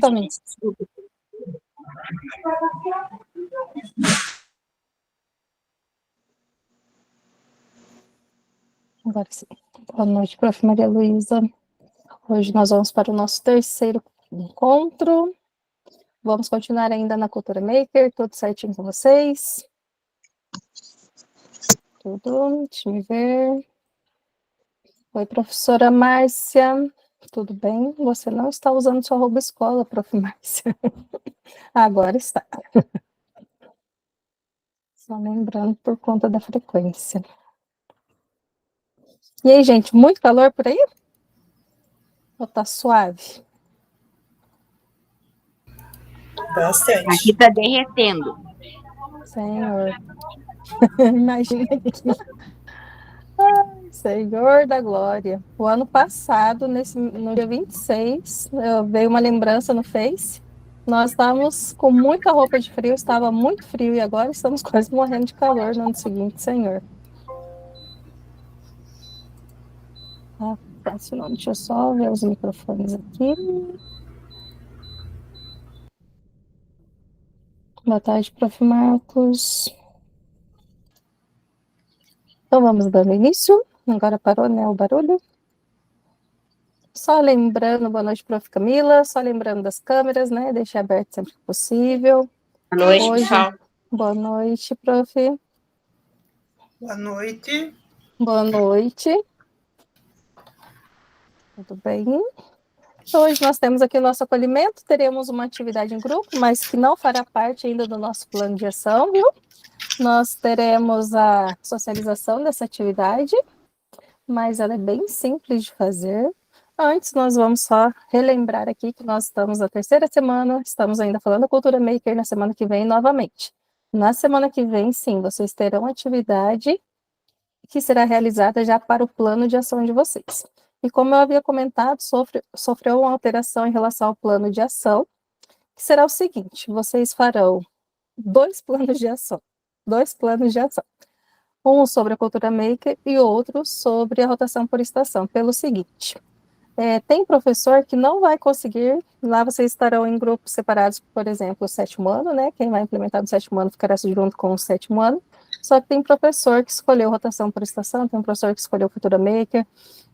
Exatamente. Agora sim. Boa noite, prof. Maria Luísa. Hoje nós vamos para o nosso terceiro encontro. Vamos continuar ainda na Cultura Maker, tudo certinho com vocês? Tudo, deixa eu ver. Oi, professora Márcia, tudo bem? Você não está usando sua roupa escola, prof. Márcia. Agora está. Só lembrando por conta da frequência. E aí, gente, muito calor por aí? Ou tá suave? Bastante. Aqui tá derretendo. Senhor. Imagina aqui. Ai, Senhor da glória. O ano passado, no dia 26, veio uma lembrança no Face. Nós estávamos com muita roupa de frio, estava muito frio, e agora estamos quase morrendo de calor no ano seguinte, Senhor. Ah, fácil não. Deixa eu só ver os microfones aqui. Boa tarde, prof. Marcos. Então vamos dando início. Agora parou, né, o barulho. Só lembrando, boa noite, prof. Camila. Só lembrando das câmeras, né? Deixe aberto sempre que possível. Boa noite, Hoje, pessoal. boa noite, prof. Boa noite. Boa noite. Tudo bem? Hoje nós temos aqui o nosso acolhimento. Teremos uma atividade em grupo, mas que não fará parte ainda do nosso plano de ação, viu? Nós teremos a socialização dessa atividade, mas ela é bem simples de fazer. Antes, nós vamos só relembrar aqui que nós estamos na terceira semana, estamos ainda falando da Cultura Maker na semana que vem novamente. Na semana que vem, sim, vocês terão atividade que será realizada já para o plano de ação de vocês. E como eu havia comentado, sofreu uma alteração em relação ao plano de ação, que será o seguinte: vocês farão dois planos de ação. Um sobre a Cultura Maker e outro sobre a rotação por estação, pelo seguinte: tem professor que não vai conseguir, lá vocês estarão em grupos separados, por exemplo, o sétimo ano, né? Quem vai implementar no sétimo ano ficará junto com o sétimo ano, só que tem professor que escolheu rotação por estação, tem um professor que escolheu Cultura Maker,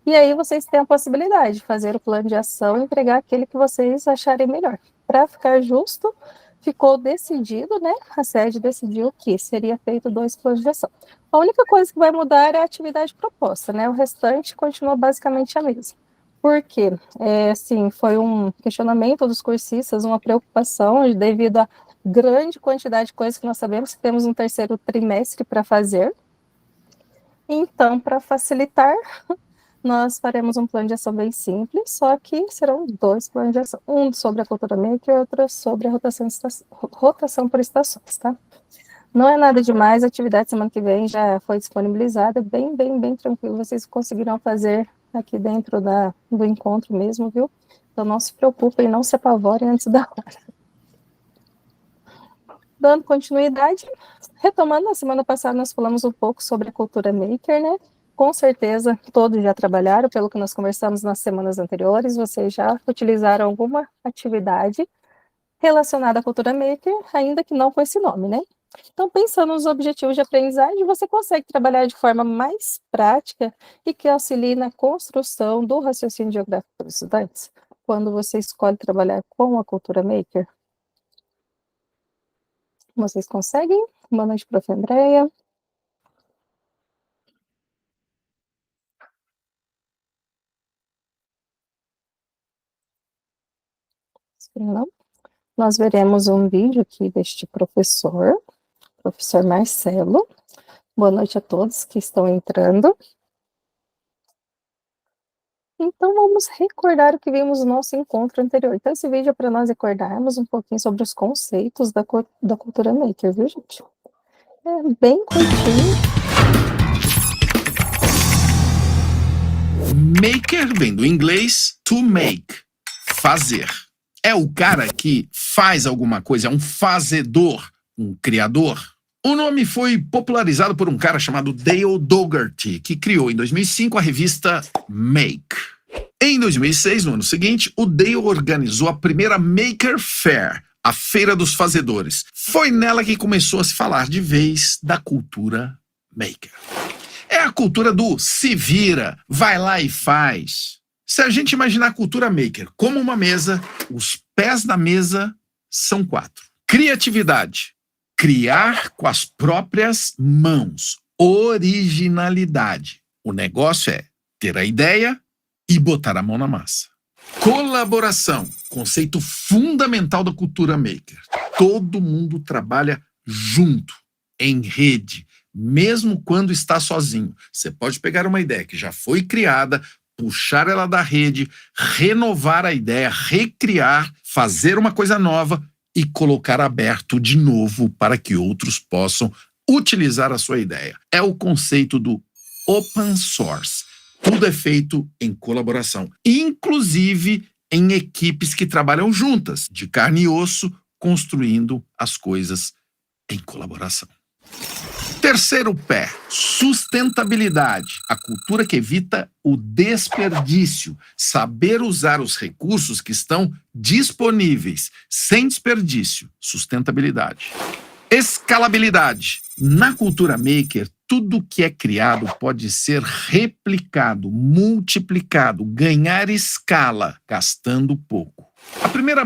e aí vocês têm a possibilidade de fazer o plano de ação e entregar aquele que vocês acharem melhor. Para ficar justo, ficou decidido, né? A sede decidiu que seria feito dois planos de ação. A única coisa que vai mudar é a atividade proposta, né? O restante continua basicamente a mesma. Por quê? Assim, foi um questionamento dos cursistas, uma preocupação devido à grande quantidade de coisas que nós sabemos que temos um terceiro trimestre para fazer. Então, para facilitar, nós faremos um plano de ação bem simples, só que serão dois planos de ação, um sobre a Cultura Maker e outro sobre a rotação por estações, tá? Não é nada demais, a atividade semana que vem já foi disponibilizada, bem tranquilo, vocês conseguirão fazer aqui dentro do encontro mesmo, viu? Então não se preocupem, não se apavorem antes da hora. Dando continuidade, retomando, na semana passada nós falamos um pouco sobre a Cultura Maker, né? Com certeza todos já trabalharam, pelo que nós conversamos nas semanas anteriores, vocês já utilizaram alguma atividade relacionada à Cultura Maker, ainda que não com esse nome, né? Então, pensando nos objetivos de aprendizagem, você consegue trabalhar de forma mais prática e que auxilie na construção do raciocínio geográfico dos estudantes, quando você escolhe trabalhar com a Cultura Maker. Vocês conseguem? Boa noite, prof. Andréia. Não? Nós veremos um vídeo aqui deste professor Marcelo. Boa noite a todos que estão entrando. Então, vamos recordar o que vimos no nosso encontro anterior. Então, esse vídeo é para nós recordarmos um pouquinho sobre os conceitos da Cultura Maker, viu, gente? É bem curtinho. Maker vem do inglês to make, fazer. É o cara que faz alguma coisa, é um fazedor, um criador. O nome foi popularizado por um cara chamado Dale Dougherty, que criou em 2005 a revista Make. Em 2006, no ano seguinte, o Dale organizou a primeira Maker Faire, a Feira dos Fazedores. Foi nela que começou a se falar de vez da cultura maker. É a cultura do se vira, vai lá e faz. Se a gente imaginar a cultura maker como uma mesa, os pés da mesa são 4. Criatividade, criar com as próprias mãos. Originalidade. O negócio é ter a ideia e botar a mão na massa. Colaboração, conceito fundamental da cultura maker. Todo mundo trabalha junto, em rede, mesmo quando está sozinho. Você pode pegar uma ideia que já foi criada, puxar ela da rede, renovar a ideia, recriar, fazer uma coisa nova e colocar aberto de novo para que outros possam utilizar a sua ideia. É o conceito do open source. Tudo é feito em colaboração, inclusive em equipes que trabalham juntas, de carne e osso, construindo as coisas em colaboração. Terceiro pé, sustentabilidade. A cultura que evita o desperdício. Saber usar os recursos que estão disponíveis, sem desperdício. Sustentabilidade. Escalabilidade. Na cultura maker, tudo que é criado pode ser replicado, multiplicado, ganhar escala, gastando pouco. A primeira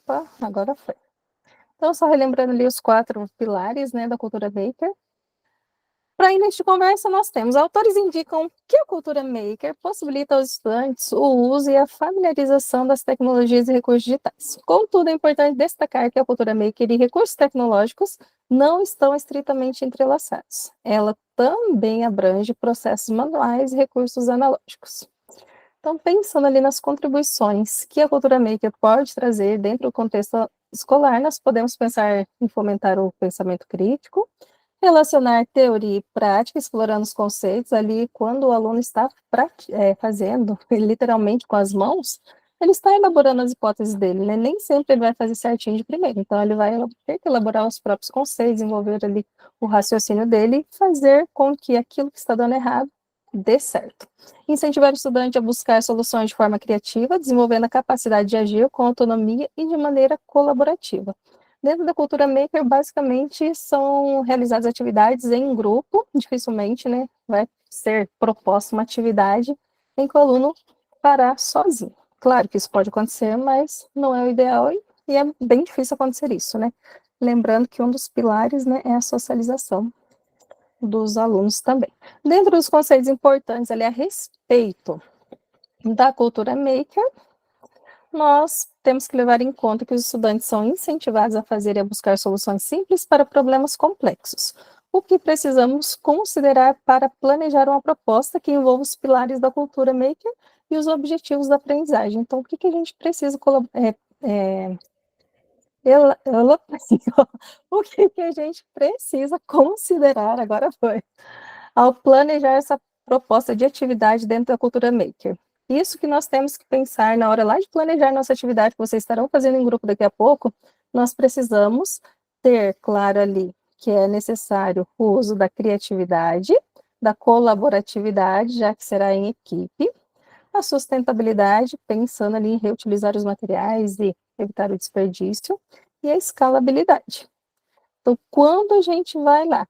Opa, agora foi. Então, só relembrando ali os 4 pilares, né, da cultura maker. Para início de conversa, nós temos: autores indicam que a cultura maker possibilita aos estudantes o uso e a familiarização das tecnologias e recursos digitais. Contudo, é importante destacar que a cultura maker e recursos tecnológicos não estão estritamente entrelaçados. Ela também abrange processos manuais e recursos analógicos. Então, pensando ali nas contribuições que a cultura maker pode trazer dentro do contexto escolar, nós podemos pensar em fomentar o pensamento crítico, relacionar teoria e prática, explorando os conceitos ali quando o aluno está fazendo, literalmente com as mãos, ele está elaborando as hipóteses dele, né? Nem sempre ele vai fazer certinho de primeiro, então ele vai ter que elaborar os próprios conceitos, desenvolver ali o raciocínio dele e fazer com que aquilo que está dando errado dê certo. Incentivar o estudante a buscar soluções de forma criativa, desenvolvendo a capacidade de agir com autonomia e de maneira colaborativa. Dentro da cultura maker, basicamente, são realizadas atividades em grupo, dificilmente, né, vai ser proposta uma atividade em que o aluno fará sozinho. Claro que isso pode acontecer, mas não é o ideal e é bem difícil acontecer isso, né? Lembrando que um dos pilares, né, é a socialização dos alunos também. Dentro dos conceitos importantes ali a respeito da cultura maker, nós temos que levar em conta que os estudantes são incentivados a fazer e a buscar soluções simples para problemas complexos. O que precisamos considerar para planejar uma proposta que envolva os pilares da cultura maker e os objetivos da aprendizagem. Então, o que a gente precisa o que a gente precisa considerar, agora foi, ao planejar essa proposta de atividade dentro da cultura maker? Isso que nós temos que pensar na hora lá de planejar nossa atividade, que vocês estarão fazendo em grupo daqui a pouco, nós precisamos ter claro ali que é necessário o uso da criatividade, da colaboratividade, já que será em equipe, a sustentabilidade, pensando ali em reutilizar os materiais e evitar o desperdício, e a escalabilidade. Então, quando a gente vai lá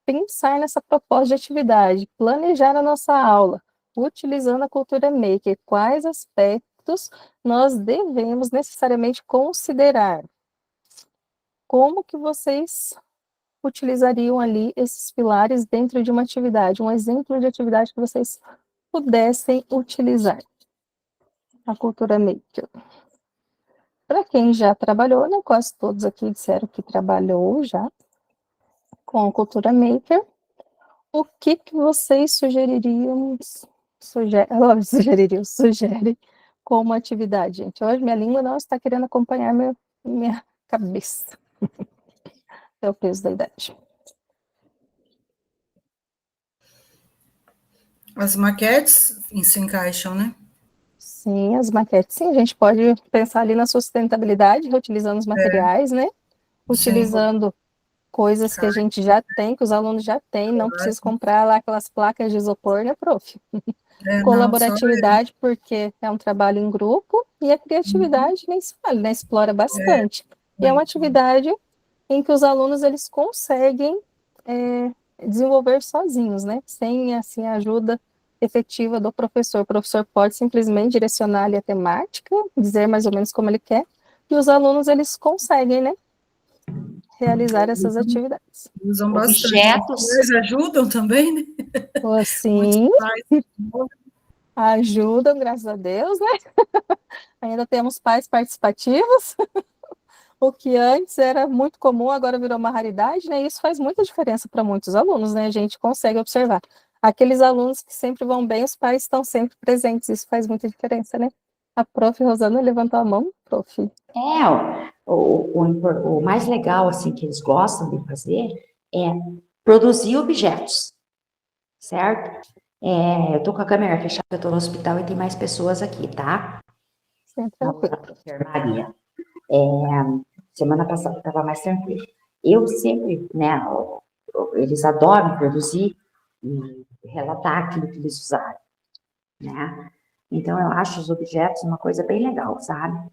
pensar nessa proposta de atividade, planejar a nossa aula, utilizando a cultura maker, quais aspectos nós devemos necessariamente considerar? Como que vocês utilizariam ali esses pilares dentro de uma atividade? Um exemplo de atividade que vocês pudessem utilizar. A cultura maker. Para quem já trabalhou, né, quase todos aqui disseram que trabalhou já com a cultura maker, o que vocês sugeririam como atividade, gente? Hoje minha língua não está querendo acompanhar minha cabeça. É o peso da idade. As maquetes se encaixam, né? Sim, as maquetes, sim, a gente pode pensar ali na sustentabilidade, reutilizando os materiais, né? Utilizando Coisas que a gente já tem, que os alunos já têm, não precisa comprar lá aquelas placas de isopor, né, prof? Colaboratividade, porque é um trabalho em grupo, e a criatividade nem se fala, né? Explora bastante. E é uma atividade em que os alunos eles conseguem desenvolver sozinhos, né? Sem assim, a ajuda efetiva do professor. O professor pode simplesmente direcionar ali a temática, dizer mais ou menos como ele quer, e os alunos eles conseguem, né? Realizar essas atividades. Usam bastante. Objetos. Eles ajudam também, né? Assim, ajudam, graças a Deus, né? Ainda temos pais participativos, o que antes era muito comum, agora virou uma raridade, né? E isso faz muita diferença para muitos alunos, né? A gente consegue observar. Aqueles alunos que sempre vão bem, os pais estão sempre presentes, isso faz muita diferença, né? A prof. Rosana levantou a mão, prof. O mais legal, assim, que eles gostam de fazer é produzir objetos, certo? Eu tô com a câmera fechada, eu tô no hospital e tem mais pessoas aqui, tá? Sempre Na tranquilo. enfermaria. Semana passada estava mais tranquilo. Eu sempre, né, eles adoram produzir e relatar aquilo que eles usaram, né? Então, eu acho os objetos uma coisa bem legal, sabe?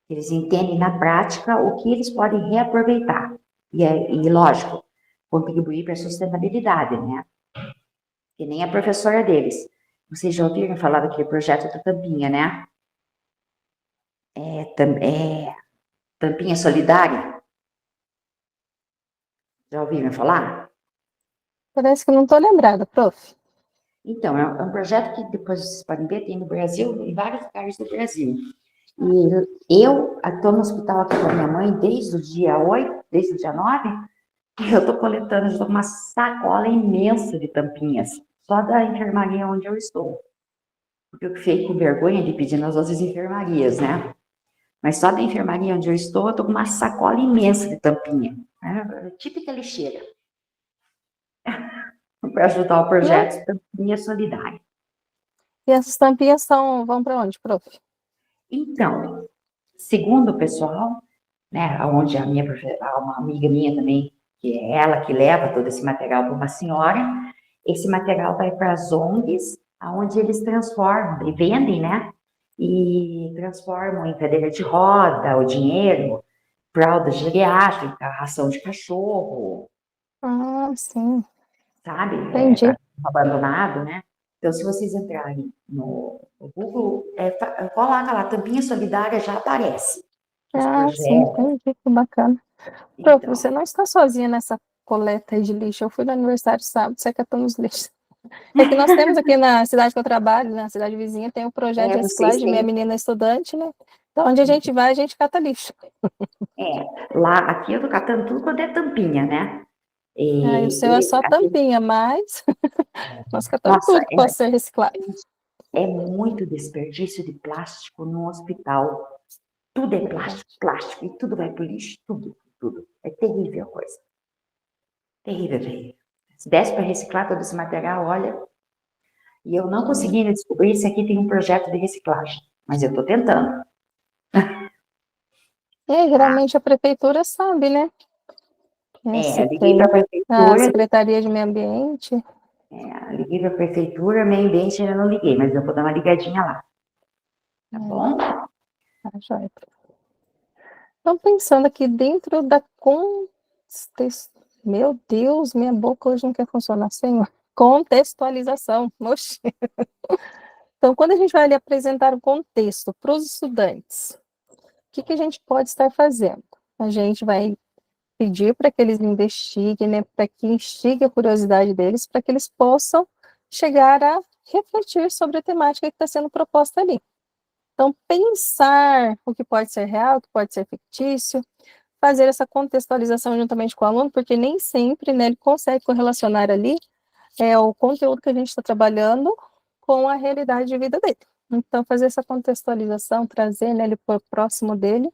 Eles entendem na prática o que eles podem reaproveitar. E lógico, contribuir para a sustentabilidade, né? Que nem a professora deles. Vocês já ouviram falar daquele projeto da Tampinha, né? Tampinha Solidária. Já ouviram falar? Parece que não estou lembrada, prof. Então, é um projeto que depois vocês podem ver, tem no Brasil, em vários lugares do Brasil. E eu estou no hospital aqui com a minha mãe desde o dia 8, desde o dia 9, e eu estou coletando uma sacola imensa de tampinhas, só da enfermaria onde eu estou. Porque eu fiquei com vergonha de pedir nas outras enfermarias, né? Mas só da enfermaria onde eu estou com uma sacola imensa de tampinha. Típica lixeira. Para ajudar o projeto Tampinha Solidária. E essas tampinhas vão para onde, prof? Então, segundo o pessoal, né, onde uma amiga minha também, que é ela que leva todo esse material para uma senhora, esse material vai para as ONGs, onde eles transformam e vendem, né? E transformam em cadeira de roda, o dinheiro, fralda geriátrica, ração de cachorro. Ah, sim. Sabe? Entendi. Abandonado, né? Então, se vocês entrarem no Google, coloca lá, Tampinha Solidária, já aparece. Sim, entendi, que bacana. Então, Prof, você não está sozinha nessa coleta aí de lixo. Eu fui no aniversário sábado, você catando os lixos. É que nós temos aqui na cidade que eu trabalho, na cidade vizinha, tem um projeto de reciclagem, minha menina é estudante, né? Então, onde a gente vai, a gente cata lixo. Lá, aqui eu tô catando tudo quando é tampinha, né? E o seu é só tampinha, mas nós catamos tudo que pode ser reciclado. É muito desperdício de plástico no hospital. Tudo é plástico, plástico, e tudo vai pro lixo, tudo. É terrível a coisa. Terrível. Se desse para reciclar todo esse material, olha. E eu não consegui descobrir se aqui tem um projeto de reciclagem, mas eu estou tentando. Geralmente a prefeitura sabe, né? Liguei para a prefeitura. A Secretaria de Meio Ambiente. Liguei para a prefeitura, meio ambiente ainda não liguei, mas eu vou dar uma ligadinha lá. Tá bom? Joia. Estou pensando aqui dentro da Meu Deus, minha boca hoje não quer funcionar, Senhor. Contextualização. Oxi. Então, quando a gente vai ali apresentar o contexto para os estudantes, o que a gente pode estar fazendo? A gente vai pedir para que eles investiguem, né, para que instigue a curiosidade deles, para que eles possam chegar a refletir sobre a temática que está sendo proposta ali. Então, pensar o que pode ser real, o que pode ser fictício, fazer essa contextualização juntamente com o aluno, porque nem sempre, né, ele consegue correlacionar ali o conteúdo que a gente está trabalhando com a realidade de vida dele. Então, fazer essa contextualização, trazer, né, ele por próximo dele,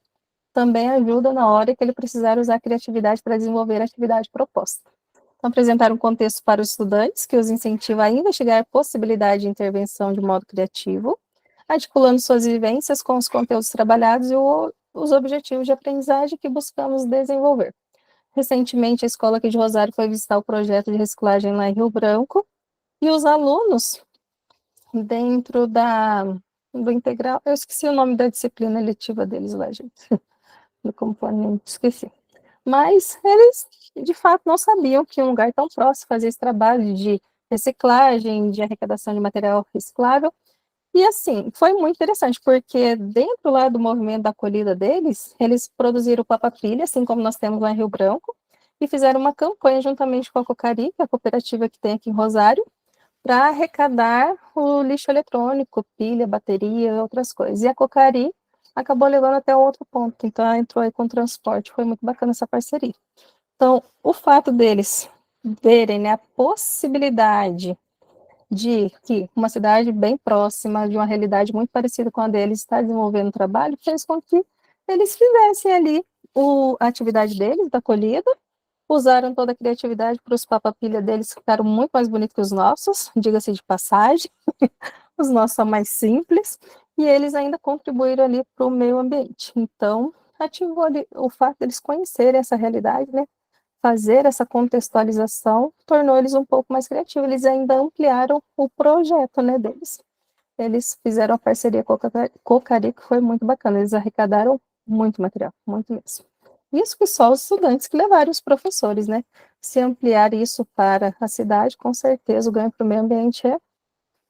também ajuda na hora que ele precisar usar a criatividade para desenvolver a atividade proposta. Então, apresentar um contexto para os estudantes que os incentiva a investigar a possibilidade de intervenção de modo criativo, articulando suas vivências com os conteúdos trabalhados e os objetivos de aprendizagem que buscamos desenvolver. recentemente a escola aqui de Rosário foi visitar o projeto de reciclagem lá em Rio Branco, e os alunos, dentro do integral, eu esqueci o nome da disciplina eletiva deles lá, gente, do componente, esqueci. Mas eles, de fato, não sabiam que um lugar tão próximo fazia esse trabalho de reciclagem, de arrecadação de material reciclável. E assim, foi muito interessante, porque dentro lá do movimento da acolhida deles, eles produziram o Papa Pilha, assim como nós temos lá em Rio Branco, e fizeram uma campanha juntamente com a Cocari, que é a cooperativa que tem aqui em Rosário, para arrecadar o lixo eletrônico, pilha, bateria e outras coisas. E a Cocari acabou levando até outro ponto, então ela entrou aí com transporte, foi muito bacana essa parceria. Então, o fato deles verem, né, a possibilidade de que uma cidade bem próxima, de uma realidade muito parecida com a deles, está desenvolvendo trabalho, fez com que eles fizessem ali a atividade deles, da acolhida, usaram toda a criatividade para os papapilha deles, que ficaram muito mais bonitos que os nossos, diga-se de passagem, os nossos são mais simples, e eles ainda contribuíram ali para o meio ambiente. Então, ativou ali o fato deles conhecerem essa realidade, né? Fazer essa contextualização tornou eles um pouco mais criativos, eles ainda ampliaram o projeto, né, deles. Eles fizeram a parceria com a Cocari, que foi muito bacana, eles arrecadaram muito material, muito mesmo. Isso que só os estudantes que levaram os professores, né? Se ampliar isso para a cidade, com certeza o ganho para o meio ambiente é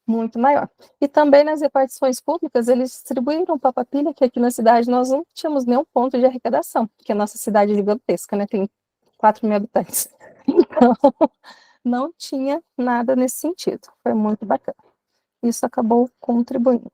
muito maior. E também nas repartições públicas, eles distribuíram papapilha, que aqui na cidade nós não tínhamos nenhum ponto de arrecadação, porque a nossa cidade é gigantesca, né? Tem 4.000 habitantes. Então, não tinha nada nesse sentido. Foi muito bacana. Isso acabou contribuindo.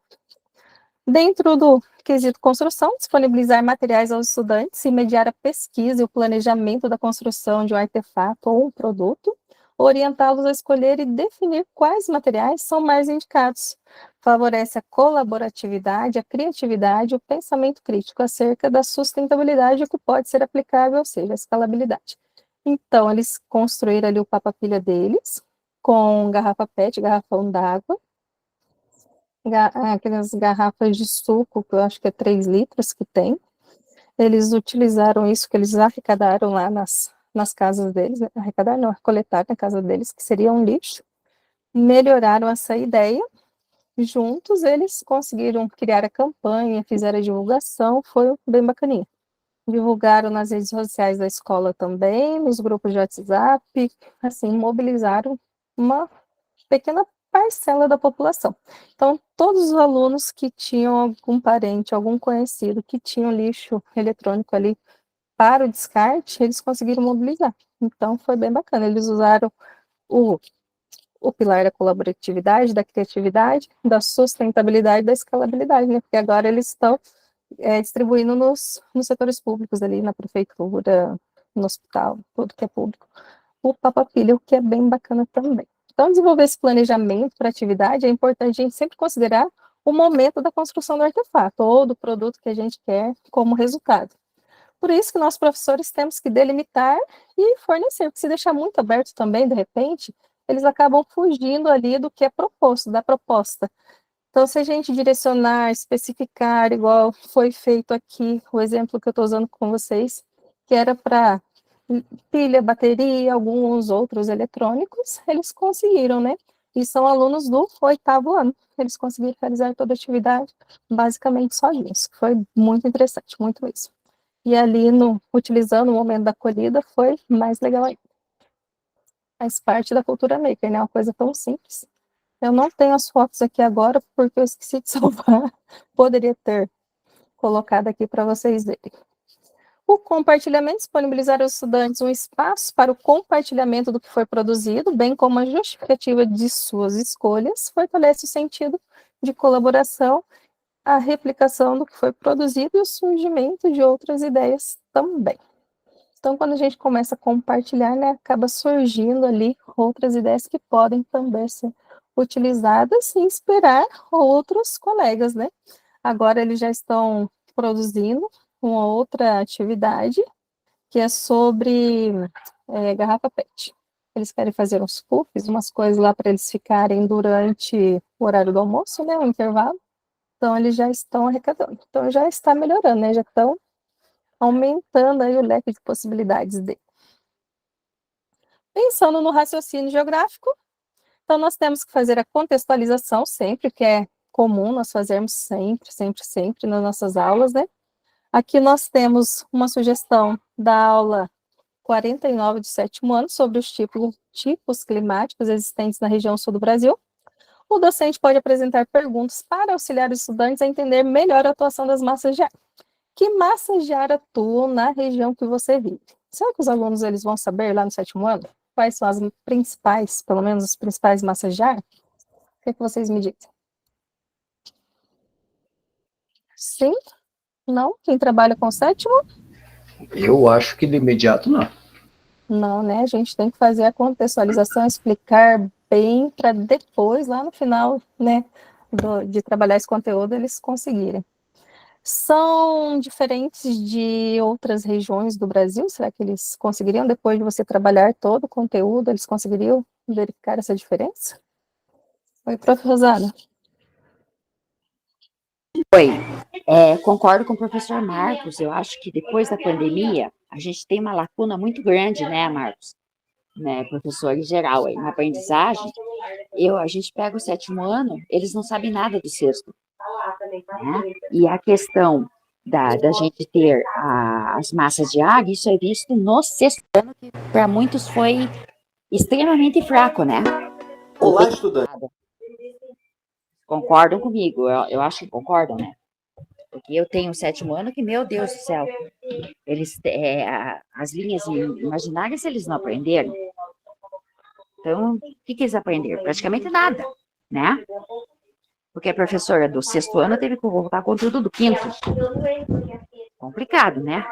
Dentro do quesito construção, disponibilizar materiais aos estudantes e mediar a pesquisa e o planejamento da construção de um artefato ou um produto, orientá-los a escolher e definir quais materiais são mais indicados. Favorece a colaboratividade, a criatividade e o pensamento crítico acerca da sustentabilidade que pode ser aplicável, ou seja, a escalabilidade. Então, eles construíram ali o papapilha deles, com garrafa PET, garrafão d'água, aquelas garrafas de suco, que eu acho que é 3 litros que tem. Eles utilizaram isso que eles arrecadaram lá nas casas deles, né? Arrecadaram, não, coletaram na casa deles, que seria um lixo. Melhoraram essa ideia. Juntos, eles conseguiram criar a campanha, fizeram a divulgação, foi bem bacaninha. Divulgaram nas redes sociais da escola também, nos grupos de WhatsApp, assim, mobilizaram uma pequena parcela da população. Então, todos os alunos que tinham algum parente, algum conhecido que tinham lixo eletrônico ali para o descarte, eles conseguiram mobilizar. Então, foi bem bacana. Eles usaram o pilar da colaboratividade, da criatividade, da sustentabilidade, da escalabilidade, né? Porque agora eles estão distribuindo nos setores públicos ali, na prefeitura, no hospital, tudo que é público, o papapilha, o que é bem bacana também. Então, desenvolver esse planejamento para atividade é importante a gente sempre considerar o momento da construção do artefato ou do produto que a gente quer como resultado. Por isso que nós, professores, temos que delimitar e fornecer, porque se deixar muito aberto também, de repente, eles acabam fugindo ali do que é proposto, da proposta. Então, se a gente direcionar, especificar, igual foi feito aqui, o exemplo que eu estou usando com vocês, que era para pilha, bateria, alguns outros eletrônicos, eles conseguiram, né? E são alunos do 8º ano. Eles conseguiram realizar toda a atividade basicamente sozinhos. Foi muito interessante, muito mesmo. E ali, utilizando o momento da acolhida, foi mais legal ainda. Faz parte da cultura maker, né? Uma coisa tão simples. Eu não tenho as fotos aqui agora, porque eu esqueci de salvar. Poderia ter colocado aqui para vocês verem. O compartilhamento, disponibilizar aos estudantes um espaço para o compartilhamento do que foi produzido, bem como a justificativa de suas escolhas, fortalece o sentido de colaboração, a replicação do que foi produzido e o surgimento de outras ideias também. Então, quando a gente começa a compartilhar, né, acaba surgindo ali outras ideias que podem também ser utilizadas e inspirar outros colegas, né? Agora eles já estão produzindo uma outra atividade que é sobre garrafa PET. Eles querem fazer uns puffs, umas coisas lá para eles ficarem durante o horário do almoço, né, o intervalo. Então, eles já estão arrecadando. Então, já está melhorando, né? Já estão aumentando aí o leque de possibilidades dele. Pensando no raciocínio geográfico, então nós temos que fazer a contextualização sempre, que é comum nós fazermos sempre nas nossas aulas, né? Aqui nós temos uma sugestão da aula 49 do 7º ano sobre os tipos climáticos existentes na região sul do Brasil. O docente pode apresentar perguntas para auxiliar os estudantes a entender melhor a atuação das massas de ar. Que massas de ar atuam na região que você vive? Será que os alunos eles vão saber lá no 7º ano quais são as principais, pelo menos as principais massas de ar? O que vocês me dizem? Sim? Não? Quem trabalha com o 7º? Eu acho que de imediato não. Não, né? A gente tem que fazer a contextualização, explicar bem para depois, lá no final, né, de trabalhar esse conteúdo, eles conseguirem. São diferentes de outras regiões do Brasil? Será que eles conseguiriam, depois de você trabalhar todo o conteúdo, eles conseguiriam verificar essa diferença? Oi, prof. Rosana. Oi, concordo com o professor Marcos. Eu acho que depois da pandemia, a gente tem uma lacuna muito grande, né, Marcos? Né, professor em geral, aí, na aprendizagem. A gente pega o 7º ano, eles não sabem nada do 6º. Né? E a questão da gente ter as massas de ar, isso é visto no 6º ano, que para muitos foi extremamente fraco, né? Olá, estudante. Concordam comigo? Eu acho que concordam, né? Porque eu tenho o 7º ano que, meu Deus do céu, as linhas imaginárias eles não aprenderam. Então, o que eles aprenderam? Praticamente nada, né? Porque a professora do 6º ano teve que voltar conteúdo do 5º. Complicado, né?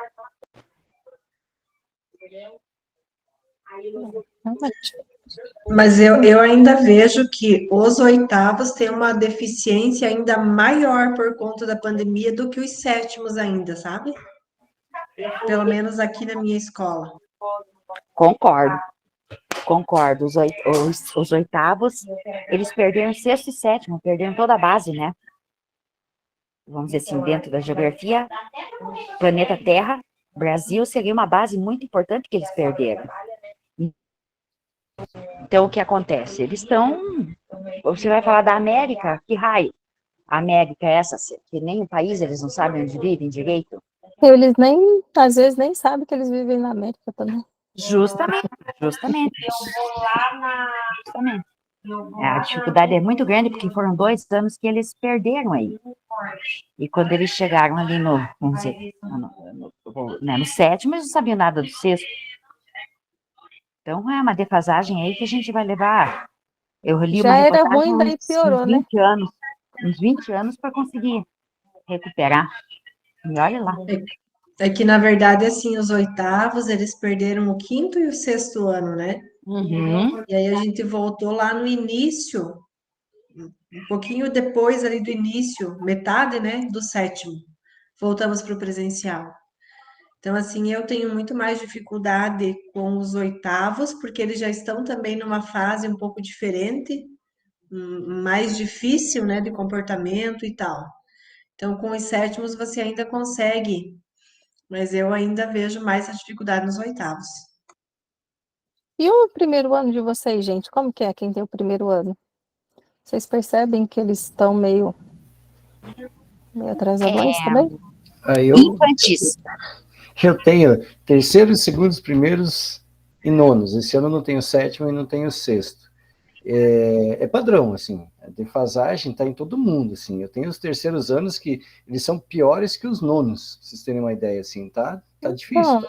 Mas eu ainda vejo que os 8º têm uma deficiência ainda maior por conta da pandemia do que os 7º ainda, sabe? Pelo menos aqui na minha escola. Concordo. Os 8º, eles perderam 6º e 7º, perderam toda a base, né? Vamos dizer assim, dentro da geografia, planeta Terra, Brasil seria uma base muito importante que eles perderam. Então, o que acontece? Eles estão... Você vai falar da América? Que raio? A América é essa? Que nem o país eles não sabem onde vivem direito? Eles nem, às vezes, nem sabem que eles vivem na América também. Justamente. A dificuldade é muito grande, porque foram 2 anos que eles perderam aí. E quando eles chegaram ali vamos dizer, no 7º, eles não sabiam nada do 6º. Então, é uma defasagem aí que a gente vai levar. Eu li Já uma era reportagem ruim, daí piorou, né? Uns 20 anos para conseguir recuperar. E olha lá. É que, na verdade, assim, os 8º, eles perderam o 5º e o 6º ano, né? Uhum. E aí a gente voltou lá no início, um pouquinho depois ali do início, metade, né, do 7º. Voltamos para o presencial. Então, assim, eu tenho muito mais dificuldade com os 8º, porque eles já estão também numa fase um pouco diferente, mais difícil, né, de comportamento e tal. Então, com os 7º você ainda consegue, mas eu ainda vejo mais a dificuldade nos 8º. E o primeiro ano de vocês, gente? Como que é quem tem o primeiro ano? Vocês percebem que eles estão meio atrasadões também? Infantis. Eu tenho 3º, 2º, primeiros e 9º. Esse ano eu não tenho 7º e não tenho 6º. É padrão, assim, a defasagem está em todo mundo, assim. Eu tenho os 3º anos que eles são piores que os 9º, pra vocês terem uma ideia, assim, tá difícil.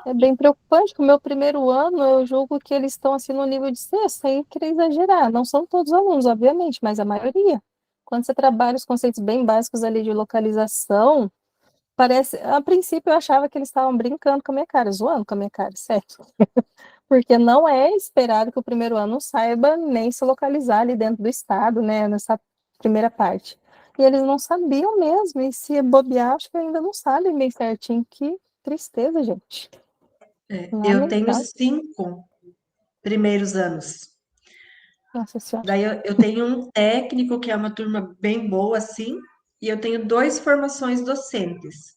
É bem preocupante, que o meu primeiro ano, eu julgo que eles estão assim no nível de 6º, sem querer exagerar. Não são todos os alunos, obviamente, mas a maioria. Quando você trabalha os conceitos bem básicos ali de localização, parece, a princípio eu achava que eles estavam brincando com a minha cara, zoando com a minha cara, certo? Porque não é esperado que o primeiro ano saiba nem se localizar ali dentro do estado, né, nessa primeira parte. E eles não sabiam mesmo, e se bobear, acho que ainda não sabem bem certinho. Que tristeza, gente. Eu tenho 5 primeiros anos. Nossa Senhora. Daí eu tenho um técnico, que é uma turma bem boa, assim, e eu tenho 2 formações docentes.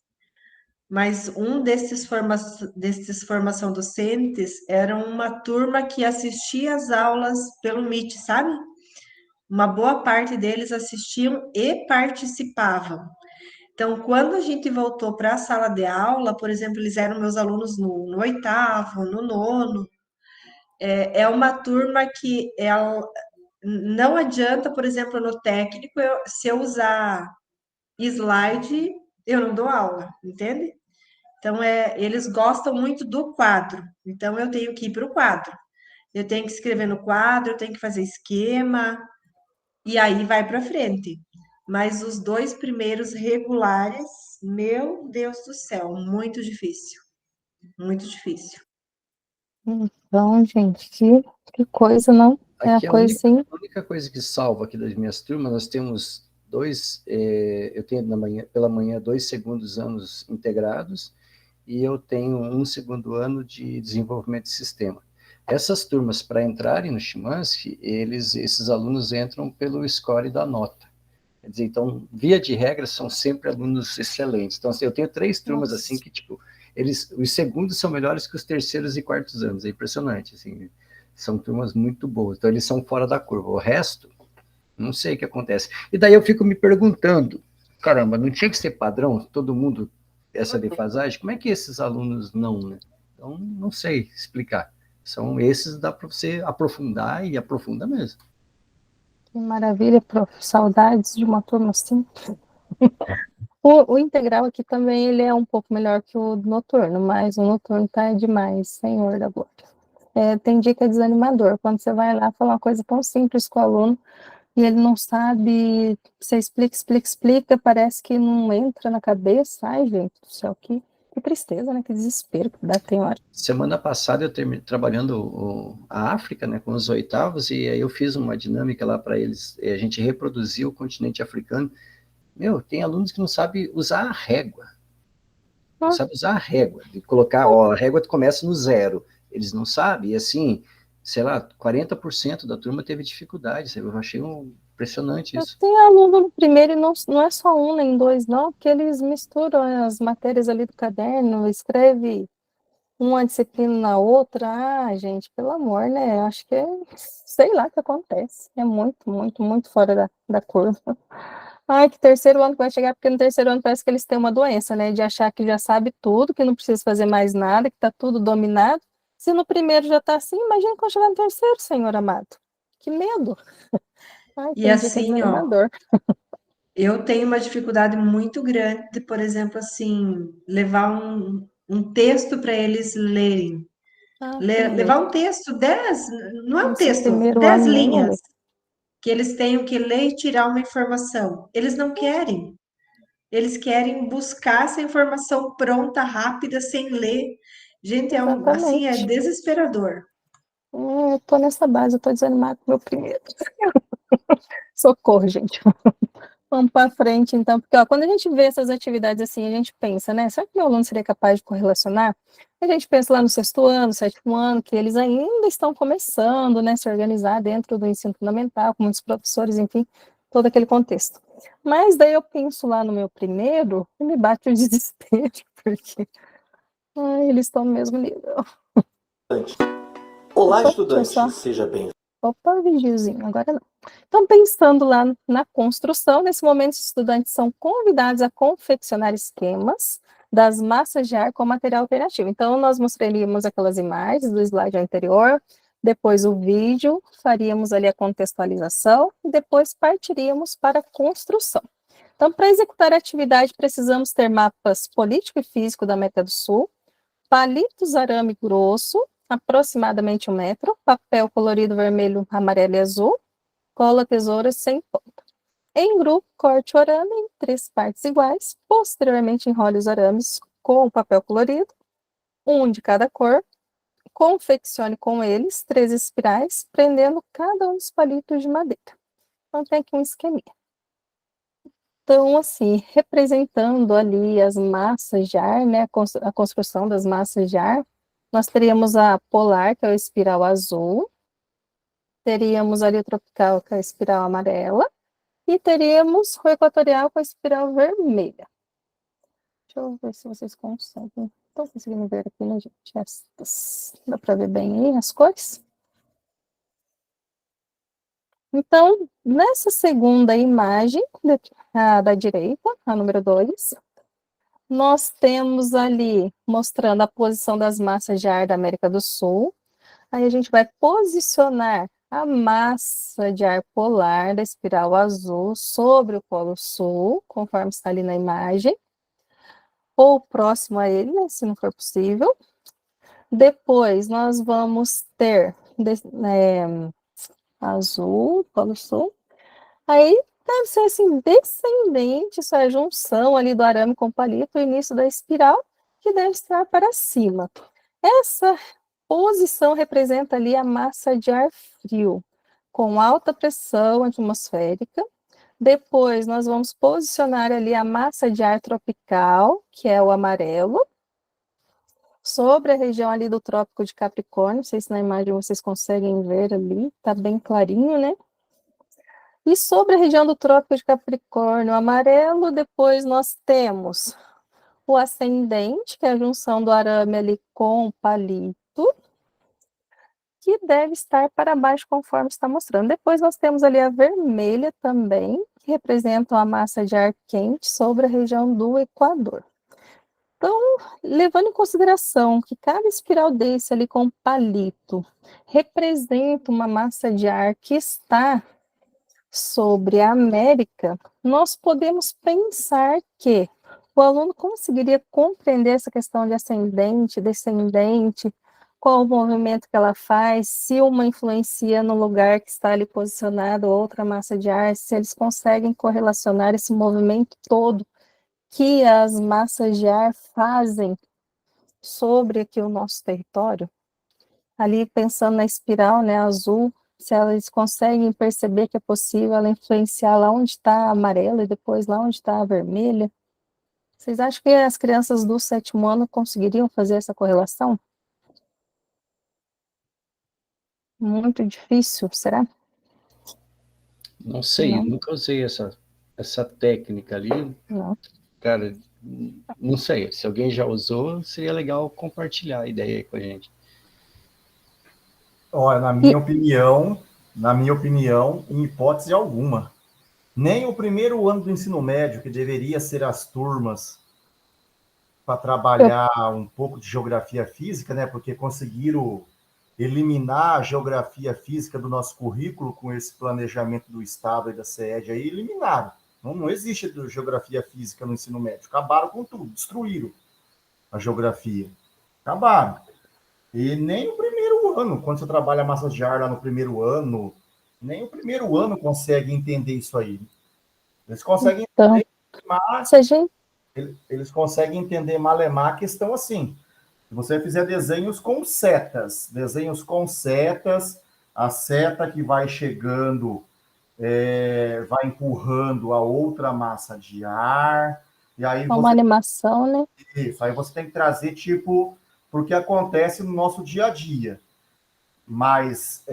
mas um desses formação docentes era uma turma que assistia às aulas pelo Meet, sabe? Uma boa parte deles assistiam e participavam. Então, quando a gente voltou para a sala de aula, por exemplo, eles eram meus alunos no oitavo, no nono, é uma turma que não adianta, por exemplo, no técnico, se eu usar slide, eu não dou aula, entende? Então, eles gostam muito do quadro. Então, eu tenho que ir para o quadro. Eu tenho que escrever no quadro, eu tenho que fazer esquema, e aí vai para frente. Mas os 2 primeiros regulares, meu Deus do céu, muito difícil. Muito difícil. Então, gente, que coisa, não? É a Aqui coisa assim. a única coisa que salva aqui das minhas turmas, nós temos eu tenho pela manhã 2 segundos anos integrados e eu tenho 1 segundo ano de desenvolvimento de sistema. Essas turmas, para entrarem no Chimansky, esses alunos entram pelo score da nota. Quer dizer, então, via de regra, são sempre alunos excelentes. Então, assim, eu tenho 3 turmas Nossa. assim que, tipo, os segundos são melhores que os terceiros e quartos anos. É impressionante, assim. São turmas muito boas. Então, eles são fora da curva. O resto, não sei o que acontece. E daí eu fico me perguntando, caramba, não tinha que ser padrão? Todo mundo, essa defasagem? Como é que esses alunos não, né? Então, não sei explicar. São esses, dá para você aprofundar e aprofunda mesmo. Que maravilha, prof. Saudades de uma turma assim. O integral aqui também ele é um pouco melhor que o noturno, mas o noturno tá demais, senhor da glória. Tem dia que é desanimador, quando você vai lá falar uma coisa tão simples com o aluno e ele não sabe, você explica, parece que não entra na cabeça. Ai, gente do céu, que tristeza, né? Que desespero que dá, tem hora. Semana passada eu terminei trabalhando a África, né, com os oitavos, e aí eu fiz uma dinâmica lá para eles, a gente reproduziu o continente africano. Meu, tem alunos que não sabem usar a régua. Não sabem usar a régua. De colocar, ó, a régua começa no 0. Eles não sabem, e assim, sei lá, 40% da turma teve dificuldade. Eu achei impressionante Eu isso. tenho aluno no primeiro e não é só um nem dois, não, porque eles misturam as matérias ali do caderno, escreve uma disciplina na outra. Ah, gente, pelo amor, né? Acho que sei lá o que acontece. É muito, muito, muito fora da curva. Ai, que terceiro ano que vai chegar, porque no terceiro ano parece que eles têm uma doença, né? De achar que já sabe tudo, que não precisa fazer mais nada, que tá tudo dominado. Se no primeiro já tá assim, imagina quando chegar no terceiro, Senhor amado. Que medo. Ai, E tem dia que é assim, ó, desanimador. eu tenho uma dificuldade muito grande de, por exemplo, assim, levar um texto para eles lerem. Ah, também. Levar um texto, 10, não é um Esse texto, primeiro 10 ano nem vou linhas, ler. que eles tenham que ler e tirar uma informação. Eles não querem. Eles querem buscar essa informação pronta, rápida, sem ler. Gente, assim, é Exatamente. desesperador. Eu tô nessa base, eu tô desanimada com o meu primeiro. Socorro, gente. Vamos para frente, então, porque ó, quando a gente vê essas atividades assim, a gente pensa, né? Será que meu aluno seria capaz de correlacionar? A gente pensa lá no sexto ano, sétimo ano, que eles ainda estão começando, né, se organizar dentro do ensino fundamental, com muitos professores, enfim, todo aquele contexto. Mas daí eu penso lá no meu primeiro e me bate o desespero, porque eles estão no mesmo nível. Olá, Opa, deixa eu estudante, só. seja bem-vindo. Opa, vigiozinho, agora não. Então, pensando lá na construção, nesse momento, os estudantes são convidados a confeccionar esquemas das massas de ar com material alternativo. Então, nós mostraríamos aquelas imagens do slide anterior, depois o vídeo, faríamos ali a contextualização e depois partiríamos para a construção. Então, para executar a atividade, precisamos ter mapas político e físico da América do Sul, palitos arame grosso, aproximadamente 1 metro, papel colorido vermelho, amarelo e azul, cola, tesoura sem ponta. Em grupo, corte o arame em 3 partes iguais, posteriormente enrole os arames com o papel colorido, um de cada cor, confeccione com eles 3 espirais, prendendo cada um dos palitos de madeira. Então tem aqui um esqueminha. Então, assim, representando ali as massas de ar, né, a construção das massas de ar, nós teríamos a polar, que é o espiral azul, teríamos ali o tropical, que é a espiral amarela, e teríamos o equatorial com a espiral vermelha. Deixa Deixa eu ver se vocês conseguem. Estão conseguindo ver aqui, né, gente? Dá para ver bem aí as cores? Então, nessa segunda imagem da direita, a número 2, nós temos ali mostrando a posição das massas de ar da América do Sul. Aí a gente vai posicionar a massa de ar polar da espiral azul sobre o Polo Sul, conforme está ali na imagem, ou próximo a ele, né, se não for possível. Depois, nós vamos ter azul, Polo Sul. Aí deve ser assim, descendente, isso é a junção ali do arame com o palito, o início da espiral, que deve estar para cima. Essa posição representa ali a massa de ar frio, com alta pressão atmosférica. Depois, nós vamos posicionar ali a massa de ar tropical, que é o amarelo, sobre a região ali do Trópico de Capricórnio. Não sei se na imagem vocês conseguem ver ali, tá bem clarinho, né? E sobre a região do Trópico de Capricórnio, amarelo, depois nós temos o ascendente, que é a junção do arame ali com o palito, que deve estar para baixo, conforme está mostrando. Depois nós temos ali a vermelha também, que representa a massa de ar quente sobre a região do Equador. Então, levando em consideração que cada espiral desse ali com palito representa uma massa de ar que está sobre a América, nós podemos pensar que o aluno conseguiria compreender essa questão de ascendente, descendente, qual o movimento que ela faz, se uma influencia no lugar que está ali posicionado, outra massa de ar, se eles conseguem correlacionar esse movimento todo que as massas de ar fazem sobre aqui o nosso território. Ali pensando na espiral, né, azul, se eles conseguem perceber que é possível ela influenciar lá onde está a amarela e depois lá onde está a vermelha. Vocês acham que as crianças do 7º ano conseguiriam fazer essa correlação? Muito difícil, será? Não sei, Não. nunca usei essa técnica ali. Não. Cara, não sei. Se alguém já usou, seria legal compartilhar a ideia aí com a gente. Olha, na minha opinião, em hipótese alguma, nem o primeiro ano do ensino médio, que deveria ser as turmas para trabalhar um pouco de geografia física, né? Porque conseguiram eliminar a geografia física do nosso currículo com esse planejamento do Estado e da SED aí, eliminaram. Não existe geografia física no ensino médio. Acabaram com tudo, destruíram a geografia. Acabaram. E nem o primeiro ano, quando você trabalha massas de ar lá no primeiro ano, nem o primeiro ano consegue entender isso aí. Eles conseguem entender, mas eles conseguem entender malemar a questão assim. Se você fizer desenhos com setas, a seta que vai chegando vai empurrando a outra massa de ar, e aí uma animação, né? Isso, aí você tem que trazer, tipo, porque acontece no nosso dia a dia. Mas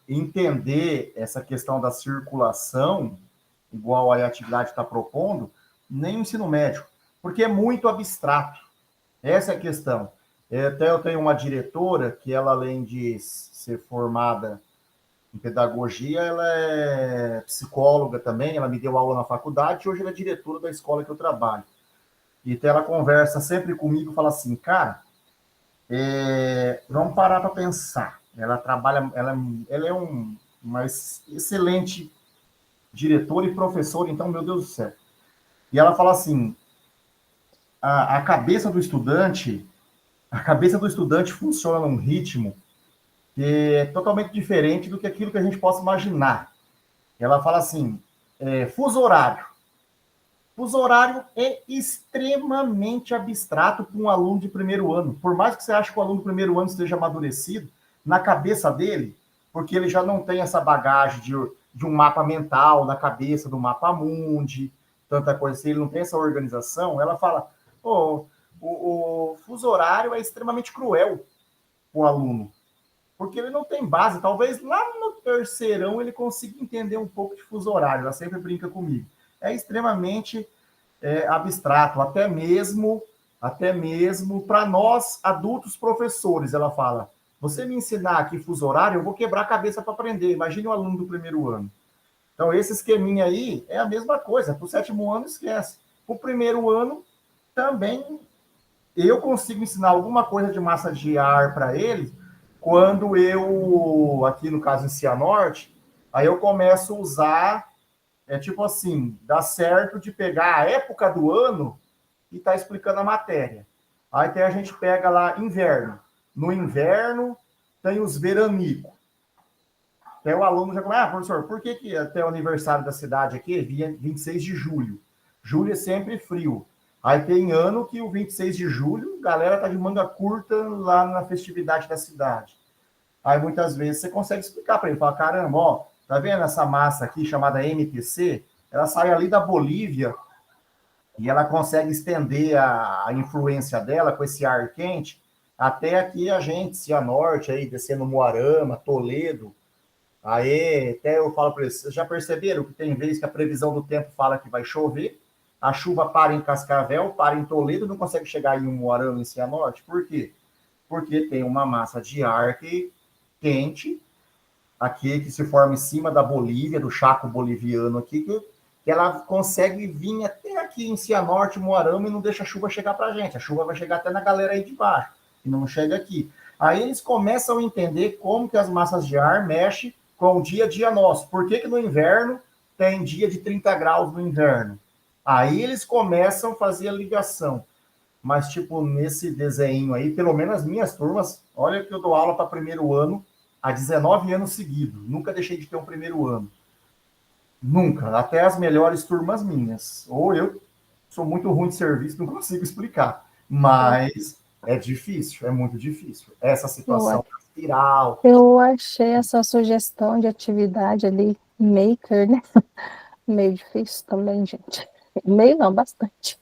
entender essa questão da circulação, igual a atividade está propondo, nem o ensino médio, porque é muito abstrato. Essa é a questão. Até eu tenho uma diretora que ela, além de ser formada em pedagogia, ela é psicóloga também, ela me deu aula na faculdade, e hoje ela é diretora da escola que eu trabalho. Então ela conversa sempre comigo, fala assim, cara, vamos parar para pensar. Ela trabalha, ela é uma excelente diretora e professora, então, meu Deus do céu. E ela fala assim, a cabeça do estudante funciona num ritmo que é totalmente diferente do que aquilo que a gente possa imaginar. Ela fala assim, fuso horário. Fuso horário é extremamente abstrato para um aluno de primeiro ano. Por mais que você ache que o aluno do primeiro ano esteja amadurecido, na cabeça dele, porque ele já não tem essa bagagem de um mapa mental na cabeça do mapa mundi, tanta coisa assim, ele não tem essa organização, ela fala, o fuso horário é extremamente cruel para o aluno, porque ele não tem base. Talvez lá no terceirão ele consiga entender um pouco de fuso horário, ela sempre brinca comigo. É extremamente abstrato, até mesmo para nós, adultos professores, ela fala, você me ensinar aqui fuso horário, eu vou quebrar a cabeça para aprender. Imagine um aluno do primeiro ano. Então, esse esqueminha aí é a mesma coisa. Para o 7º ano, esquece. Para o primeiro ano, também eu consigo ensinar alguma coisa de massa de ar para eles quando eu, aqui no caso em Cianorte, aí eu começo a usar, tipo assim, dá certo de pegar a época do ano e tá explicando a matéria. Aí tem a gente pega lá inverno. No inverno tem os veranicos. Até o aluno já começa, professor, por que até o aniversário da cidade aqui é 26 de julho? Julho é sempre frio. Aí tem ano que o 26 de julho, a galera tá de manga curta lá na festividade da cidade. Aí muitas vezes você consegue explicar para ele, fala, caramba, ó, tá vendo essa massa aqui chamada MTC? Ela sai ali da Bolívia e ela consegue estender a influência dela com esse ar quente até aqui a gente, Cianorte, aí descendo Moarama, Toledo. Aí até eu falo para eles, vocês já perceberam que tem vezes que a previsão do tempo fala que vai chover, a chuva para em Cascavel, para em Toledo, não consegue chegar em Moarama, em Cianorte. Por quê? Porque tem uma massa de ar quente, aqui que se forma em cima da Bolívia, do Chaco boliviano aqui, que ela consegue vir até aqui em Cianorte, Moarama, e não deixa a chuva chegar para a gente. A chuva vai chegar até na galera aí de baixo, e não chega aqui. Aí eles começam a entender como que as massas de ar mexem com o dia a dia nosso. Por que no inverno tem dia de 30 graus no inverno? Aí eles começam a fazer a ligação. Mas, tipo, nesse desenho aí, pelo menos as minhas turmas, olha que eu dou aula para primeiro ano há 19 anos seguidos. Nunca deixei de ter um primeiro ano. Nunca. Até as melhores turmas minhas. Ou eu sou muito ruim de serviço, não consigo explicar. Mas é difícil, é muito difícil. Essa situação da espiral. Eu achei essa sugestão de atividade ali, maker, né? Meio difícil também, gente. Meio não, bastante.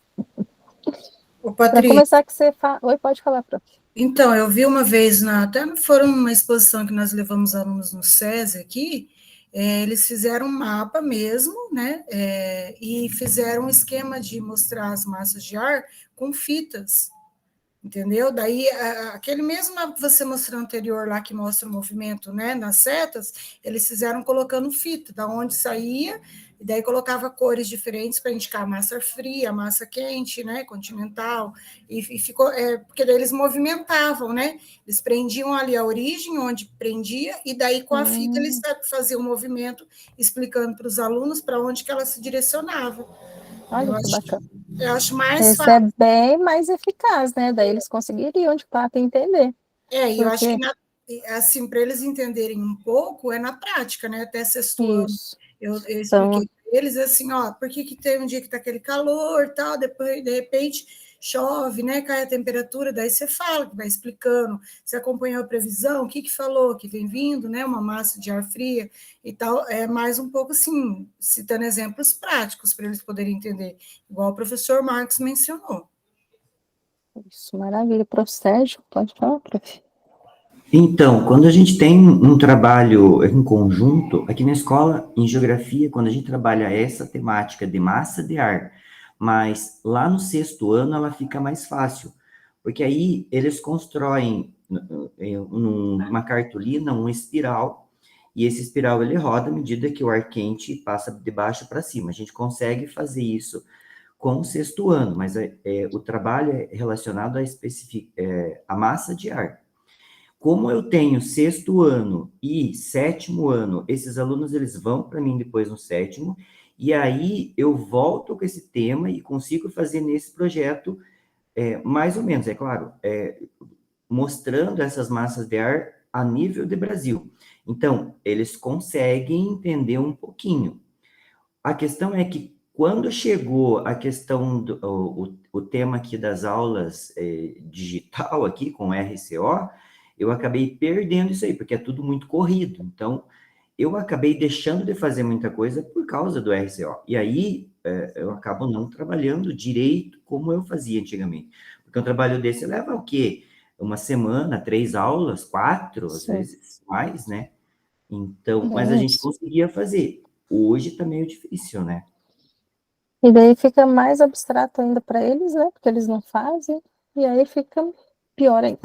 Ô, Para Patrícia, começar, que você fala. Oi, pode falar, prof. então, eu vi uma vez, até foram uma exposição que nós levamos alunos no SESI aqui, eles fizeram um mapa mesmo, né, e fizeram um esquema de mostrar as massas de ar com fitas, entendeu? Daí, aquele mesmo mapa que você mostrou anterior lá, que mostra o movimento, né, nas setas, eles fizeram colocando fita, da onde saía, e daí colocava cores diferentes para indicar a massa fria, a massa quente, né, continental, e ficou, porque daí eles movimentavam, né, eles prendiam ali a origem, onde prendia, e daí com a fita eles faziam o movimento, explicando para os alunos para onde que ela se direcionava. Olha que bacana. Eu acho mais Esse fácil. é bem mais eficaz, né? Daí eles conseguiriam, de fato, entender. E eu acho que, assim, para eles entenderem um pouco, é na prática, né? Até sexto ano, eu expliquei para eles, assim, ó, por que tem um dia que está aquele calor, tal, depois, de repente, chove, né? Cai a temperatura, daí você fala, que vai explicando, você acompanhou a previsão, o que falou, que vem vindo, né? Uma massa de ar fria e tal, é mais um pouco, assim, citando exemplos práticos para eles poderem entender, igual o professor Marcos mencionou. Isso, maravilha. Prof. Sérgio, pode falar, prof. Então, quando a gente tem um trabalho em conjunto, aqui na escola, em geografia, quando a gente trabalha essa temática de massa de ar, mas lá no 6º ano ela fica mais fácil, porque aí eles constroem numa cartolina um espiral, e esse espiral ele roda à medida que o ar quente passa de baixo para cima. A gente consegue fazer isso com o 6º ano, mas o trabalho é relacionado à massa de ar. Como eu tenho 6º ano e 7º ano, esses alunos eles vão para mim depois no 7º, e aí eu volto com esse tema e consigo fazer nesse projeto mais ou menos, é claro, mostrando essas massas de ar a nível de Brasil. Então, eles conseguem entender um pouquinho. A questão é que quando chegou a questão o tema aqui das aulas digital aqui com RCO, eu acabei perdendo isso aí, porque é tudo muito corrido. Então, eu acabei deixando de fazer muita coisa por causa do RCO. E aí, eu acabo não trabalhando direito como eu fazia antigamente. Porque um trabalho desse leva o quê? Uma semana, 3 aulas, 4, às vezes mais, né? Então, mas a gente conseguia fazer. Hoje tá meio difícil, né? E daí fica mais abstrato ainda para eles, né? Porque eles não fazem, e aí fica pior ainda,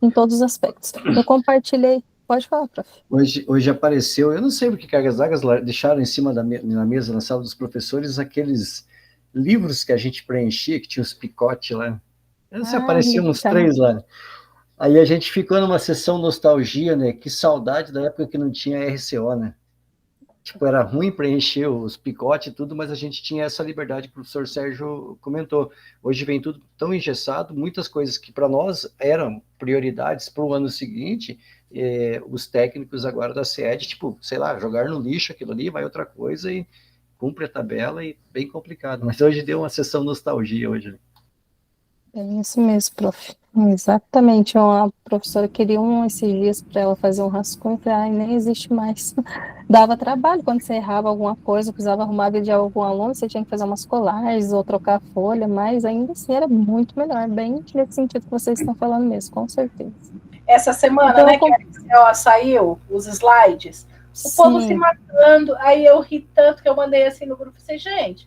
em todos os aspectos. Eu compartilhei, pode falar, prof. Hoje apareceu, eu não sei porque que as zagas deixaram em cima na mesa, na sala dos professores, aqueles livros que a gente preenchia, que tinha os picotes lá. Eu não sei, apareciam uns 3 lá. Aí a gente ficou numa sessão nostalgia, né? Que saudade da época que não tinha RCO, né? Tipo, era ruim preencher os picotes e tudo, mas a gente tinha essa liberdade que o professor Sérgio comentou. Hoje vem tudo tão engessado, muitas coisas que para nós eram prioridades para o ano seguinte, os técnicos agora da SED, tipo, sei lá, jogar no lixo aquilo ali, vai outra coisa e cumpre a tabela e bem complicado. Mas hoje deu uma sessão nostalgia hoje. É isso mesmo, prof. Exatamente. Uma professora queria esses dias para ela fazer um rascunho, eu falei, ai, nem existe mais. Dava trabalho quando você errava alguma coisa, precisava arrumar vídeo de algum aluno, você tinha que fazer umas colagens ou trocar folha, mas ainda assim era muito melhor, bem nesse sentido que vocês estão falando mesmo, com certeza. Essa semana, então, né, que ó, saiu os slides, o povo se matando, aí eu ri tanto que eu mandei assim no grupo, falei, gente,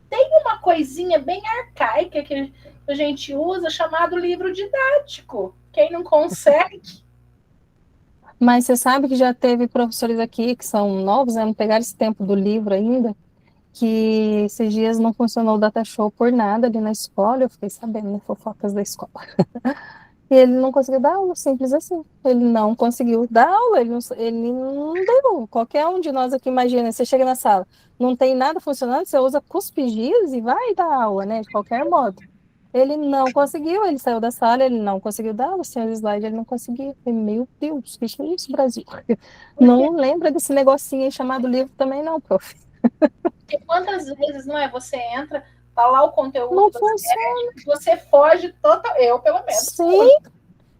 tem uma coisinha bem arcaica que a gente usa chamado livro didático. Quem não consegue... Mas você sabe que já teve professores aqui que são novos, né, não pegaram esse tempo do livro ainda, que esses dias não funcionou o data show por nada ali na escola, eu fiquei sabendo, né, fofocas da escola. E ele não conseguiu dar aula, simples assim. Ele não conseguiu dar aula, ele não deu. Qualquer um de nós aqui imagina, você chega na sala, não tem nada funcionando, você usa cuspidis e vai dar aula, né, de qualquer modo. Ele não conseguiu, ele saiu da sala, ele não conseguiu dar aula, sem slide ele não conseguiu. Falei, meu Deus, o que é isso, Brasil? Não lembra desse negocinho aí chamado livro também não, prof. Porque quantas vezes, não é, você entra, tá lá o conteúdo, não funciona. Você foge total, eu pelo menos. Sim,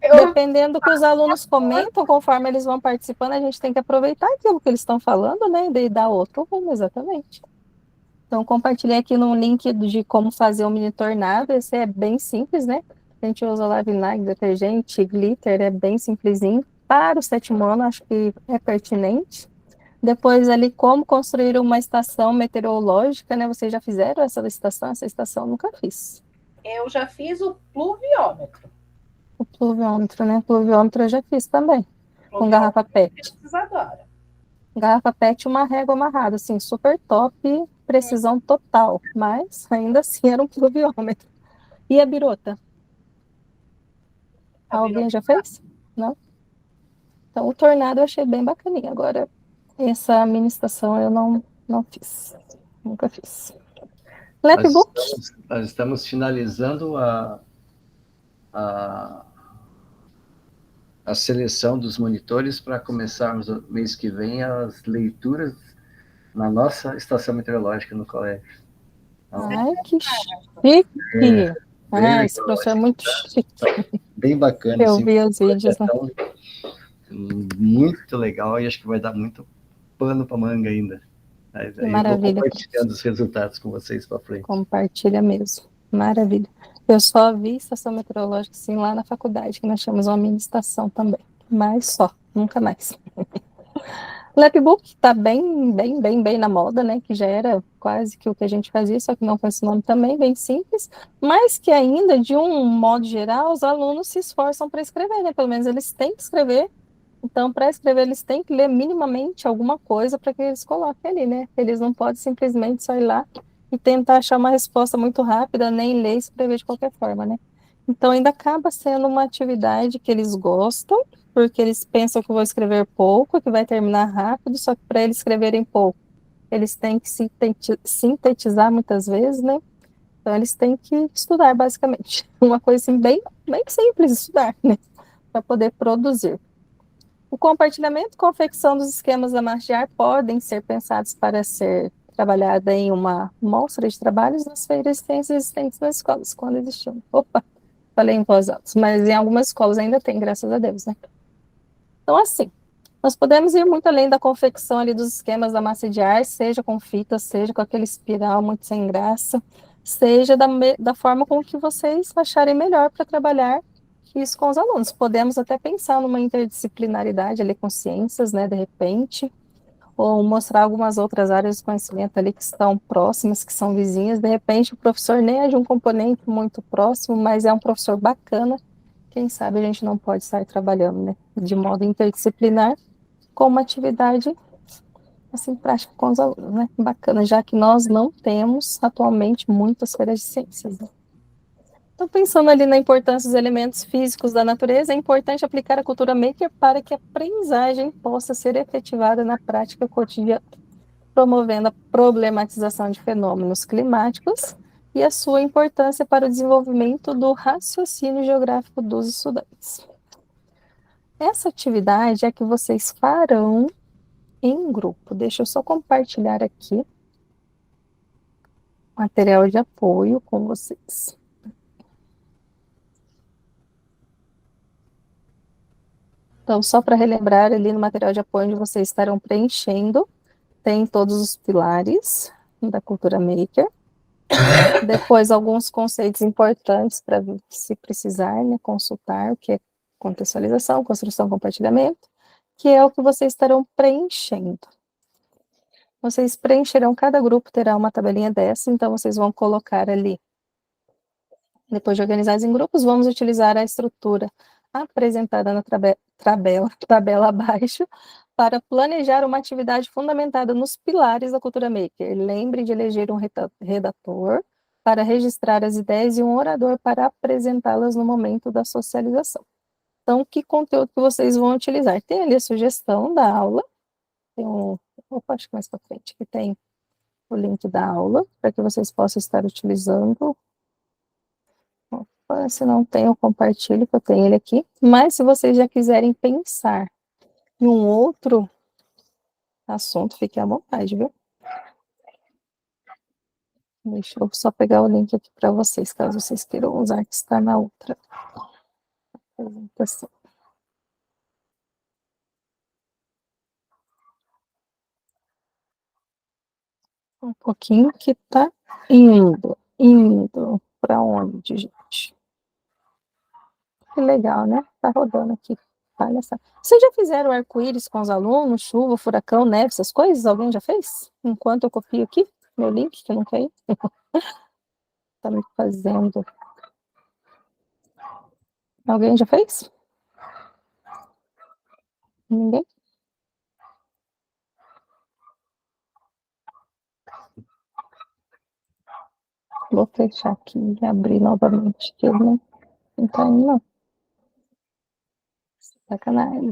dependendo do que os alunos comentam, conforme eles vão participando, a gente tem que aproveitar aquilo que eles estão falando, né, e dar outro rumo, exatamente. Então, compartilhei aqui no link de como fazer o mini tornado, esse é bem simples, né, a gente usa lá vinagre, detergente, glitter, é bem simplesinho, para o 7º ano, acho que é pertinente. Depois ali, como construir uma estação meteorológica, né? Vocês já fizeram essa estação? Essa estação eu nunca fiz. Eu já fiz o pluviômetro. O pluviômetro, né? Pluviômetro eu já fiz também, com garrafa PET. Garrafa PET e uma régua amarrada, assim, super top, precisão total, mas ainda assim era um pluviômetro. E a birota? Alguém já fez? Não? Então, o tornado eu achei bem bacaninha. Agora, essa mini estação eu não fiz. Nunca fiz. Lapbook? Nós estamos finalizando a seleção dos monitores para começarmos no mês que vem as leituras na nossa estação meteorológica no colégio. Então, ai, que chique! Esse professor é muito chique. Bem bacana. Eu assim, vi os vídeos, né? Muito legal e acho que vai dar muito pano para manga ainda. Aí maravilha. Eu vou compartilhando os resultados com vocês para frente. Compartilha mesmo. Maravilha. Eu só vi estação meteorológica assim lá na faculdade, que nós chamamos uma mini estação também. Mas só, nunca mais. Lapbook está bem na moda, né? Que já era quase que o que a gente fazia, só que não com esse nome também, bem simples, mas que ainda, de um modo geral, os alunos se esforçam para escrever, né? Pelo menos eles têm que escrever. Então, para escrever, eles têm que ler minimamente alguma coisa para que eles coloquem ali, né? Eles não podem simplesmente só ir lá e tentar achar uma resposta muito rápida, nem ler e escrever de qualquer forma, né? Então, ainda acaba sendo uma atividade que eles gostam, porque eles pensam que vou escrever pouco, que vai terminar rápido, só que para eles escreverem pouco, eles têm que sintetizar muitas vezes, né? Então, eles têm que estudar, basicamente. Uma coisa assim, bem simples, estudar, né? Para poder produzir. O compartilhamento e confecção dos esquemas da marcha de ar podem ser pensados para ser trabalhada em uma mostra de trabalhos nas feiras existentes nas escolas, quando existiam. Opa, falei em voz alta, mas em algumas escolas ainda tem, graças a Deus, né? Então, assim, nós podemos ir muito além da confecção ali dos esquemas da massa de ar, seja com fita, seja com aquele espiral muito sem graça, seja da forma com que vocês acharem melhor para trabalhar isso com os alunos. Podemos até pensar numa interdisciplinaridade ali com ciências, né, de repente, ou mostrar algumas outras áreas de conhecimento ali que estão próximas, que são vizinhas. De repente, o professor nem é de um componente muito próximo, mas é um professor bacana. Quem sabe a gente não pode estar trabalhando, né, de modo interdisciplinar, com uma atividade assim, prática com os alunos, né? Bacana, já que nós não temos atualmente muitas feiras de ciências, né? Então, pensando ali na importância dos elementos físicos da natureza, é importante aplicar a cultura maker para que a aprendizagem possa ser efetivada na prática cotidiana, promovendo a problematização de fenômenos climáticos e a sua importância para o desenvolvimento do raciocínio geográfico dos estudantes. Essa atividade é que vocês farão em grupo. Deixa eu só compartilhar aqui material de apoio com vocês. Então, só para relembrar, ali no material de apoio onde vocês estarão preenchendo, tem todos os pilares da cultura maker. Depois, alguns conceitos importantes para, se precisar, né, consultar, o que é contextualização, construção, compartilhamento, que é o que vocês estarão preenchendo. Vocês preencherão, cada grupo terá uma tabelinha dessa, então vocês vão colocar ali. Depois de organizados em grupos, vamos utilizar a estrutura apresentada na tabela abaixo para planejar uma atividade fundamentada nos pilares da cultura maker. Lembre de eleger um redator para registrar as ideias e um orador para apresentá-las no momento da socialização. Então, que conteúdo que vocês vão utilizar? Tem ali a sugestão da aula, tem acho que mais para frente, que tem o link da aula, para que vocês possam estar utilizando. Se não tem, eu compartilho, que eu tenho ele aqui. Mas se vocês já quiserem pensar em um outro assunto, fiquem à vontade, viu? Deixa eu só pegar o link aqui para vocês, caso vocês queiram usar, que está na outra apresentação. Um pouquinho que tá indo para onde, gente? Que legal, né? Tá rodando aqui. Olha só. Vocês já fizeram arco-íris com os alunos, chuva, furacão, neve, essas coisas? Alguém já fez? Enquanto eu copio aqui meu link, que não quer ir. Tá me fazendo. Alguém já fez? Ninguém? Vou fechar aqui e abrir novamente, que ele não tá indo, não. Sacanagem.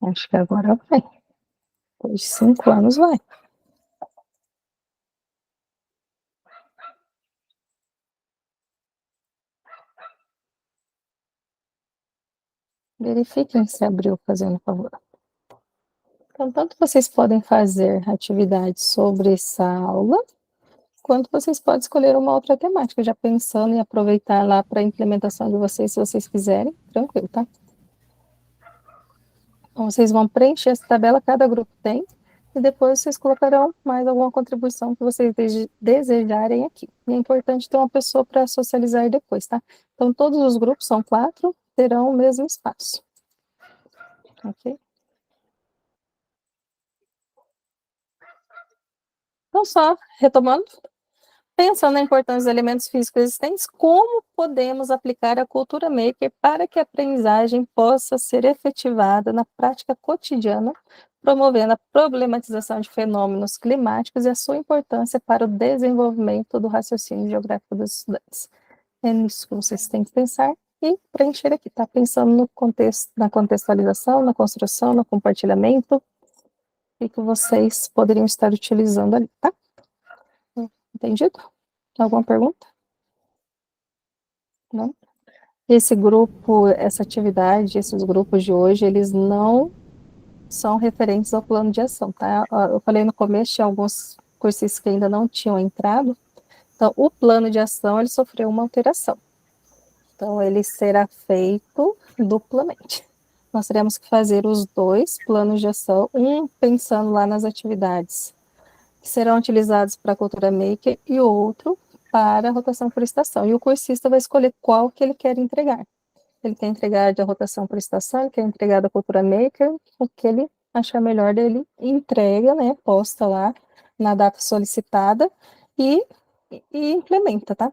Acho que agora vai. Depois de 5 anos vai. Verifiquem se abriu, fazendo favor. Então, tanto vocês podem fazer atividades sobre essa aula, quanto vocês podem escolher uma outra temática, já pensando em aproveitar lá para a implementação de vocês, se vocês quiserem, tranquilo, tá? Então, vocês vão preencher essa tabela, cada grupo tem, e depois vocês colocarão mais alguma contribuição que vocês desejarem aqui. E é importante ter uma pessoa para socializar depois, tá? Então, todos os grupos, são 4, terão o mesmo espaço. Ok? Então, só retomando, pensando na importância dos elementos físicos existentes, como podemos aplicar a cultura maker para que a aprendizagem possa ser efetivada na prática cotidiana, promovendo a problematização de fenômenos climáticos e a sua importância para o desenvolvimento do raciocínio geográfico dos estudantes. É nisso que vocês têm que pensar e preencher aqui, tá? Pensando no contexto, na contextualização, na construção, no compartilhamento, e que vocês poderiam estar utilizando ali, tá? Entendido? Alguma pergunta? Não? Esse grupo, essa atividade, esses grupos de hoje, eles não são referentes ao plano de ação, tá? Eu falei no começo, tinha alguns cursos que ainda não tinham entrado, então o plano de ação, ele sofreu uma alteração. Então, ele será feito duplamente. Nós teremos que fazer os 2 planos de ação, um pensando lá nas atividades que serão utilizados para a cultura maker e outro para a rotação por estação. E o cursista vai escolher qual que ele quer entregar. Ele quer entregar da rotação por estação, ele quer entregar da cultura maker, o que ele achar melhor dele, entrega, né, posta lá na data solicitada e implementa, tá?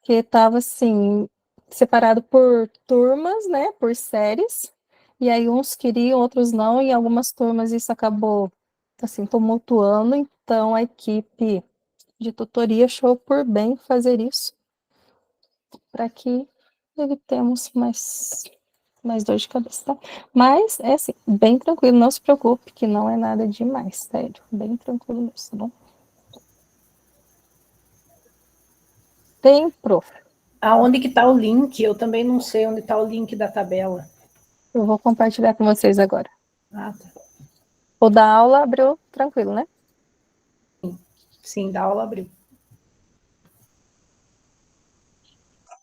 Que estava assim, separado por turmas, né, por séries, e aí uns queriam, outros não, e em algumas turmas isso acabou, assim, tumultuando, então a equipe de tutoria achou por bem fazer isso, para que evitemos mais dor de cabeça, tá? Mas, é assim, bem tranquilo, não se preocupe, que não é nada demais, sério, bem tranquilo mesmo, tá bom? Tem, prof. Aonde que está o link? Eu também não sei onde está o link da tabela. Eu vou compartilhar com vocês agora. Ah, tá. O da aula abriu tranquilo, né? Sim, da aula abriu.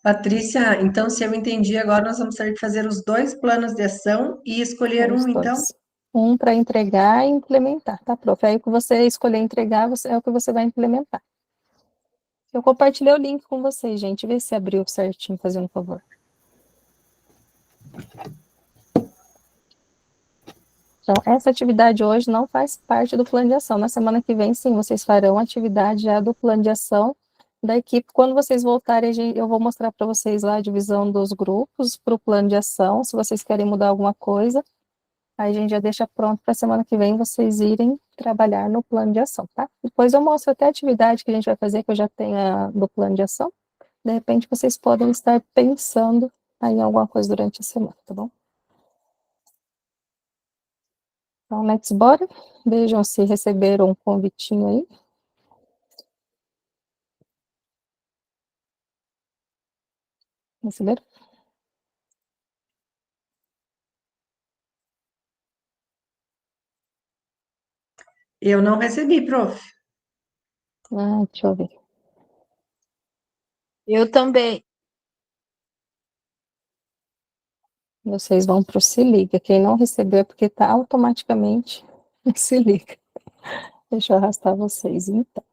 Patrícia, então, se eu entendi, agora nós vamos ter que fazer os 2 planos de ação e escolher Os um, então? dois. Um para entregar e implementar, tá, prof? Aí o que você escolher entregar é o que você vai implementar. Eu compartilhei o link com vocês, gente. Vê se abriu certinho, fazendo um favor. Então, essa atividade hoje não faz parte do plano de ação. Na semana que vem, sim, vocês farão atividade já do plano de ação da equipe. Quando vocês voltarem, eu vou mostrar para vocês lá a divisão dos grupos para o plano de ação, se vocês querem mudar alguma coisa. Aí a gente já deixa pronto para semana que vem vocês irem trabalhar no plano de ação, tá? Depois eu mostro até a atividade que a gente vai fazer, que eu já tenho do plano de ação. De repente vocês podem estar pensando aí em alguma coisa durante a semana, tá bom? Então, let's bora. Vejam se receberam um convitinho aí. Receberam? Eu não recebi, prof. Deixa eu ver. Eu também. Vocês vão para o Se Liga. Quem não recebeu é porque está automaticamente no Se Liga. Deixa eu arrastar vocês, então.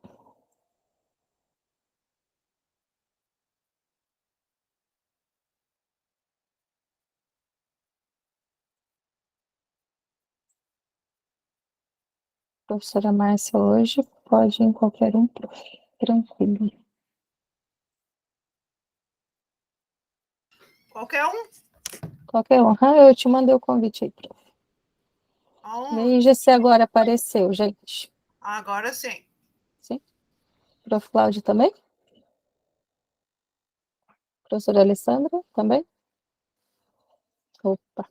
Professora Márcia hoje pode ir em qualquer um, prof. Tranquilo. Qualquer um? Qualquer um. Eu te mandei o convite aí, prof. Veja se agora apareceu, gente. Agora sim. Sim? Prof. Cláudio também? Professora Alessandra também? Opa.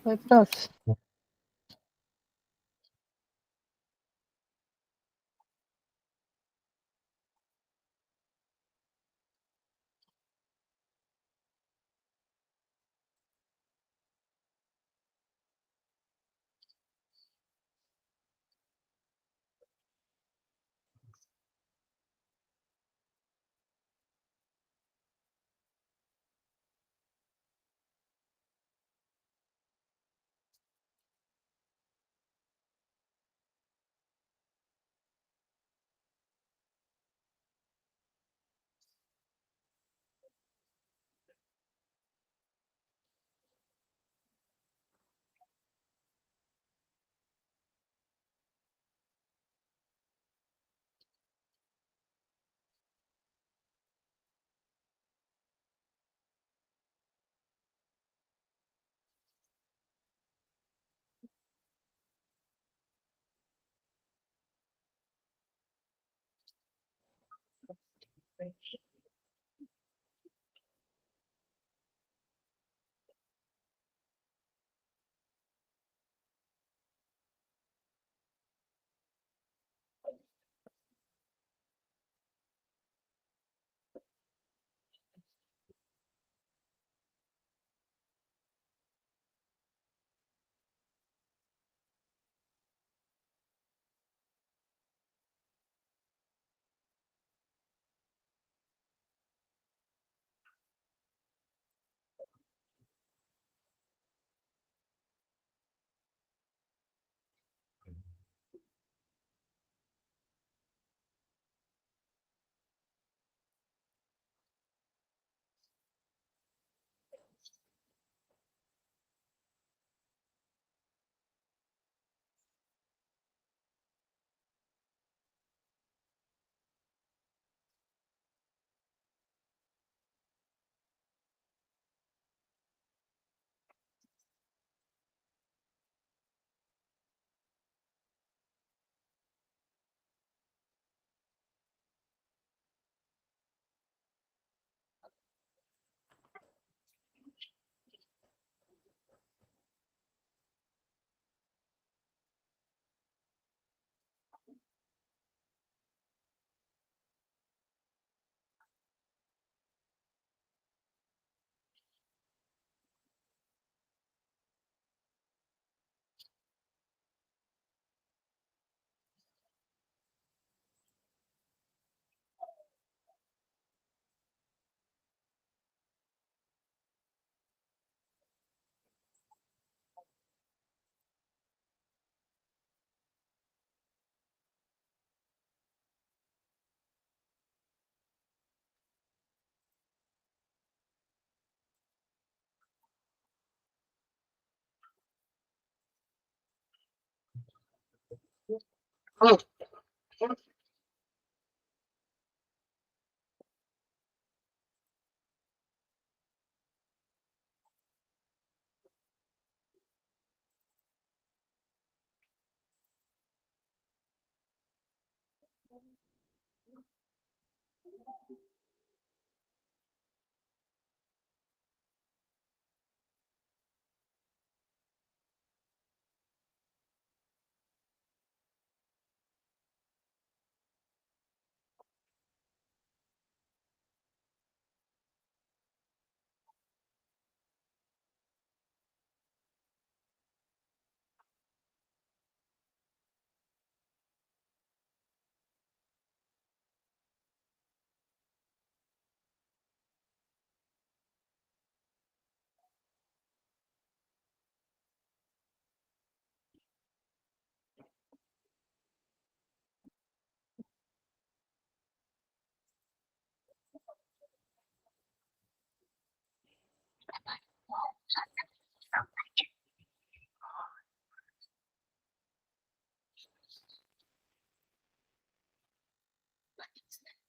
Oi, prof.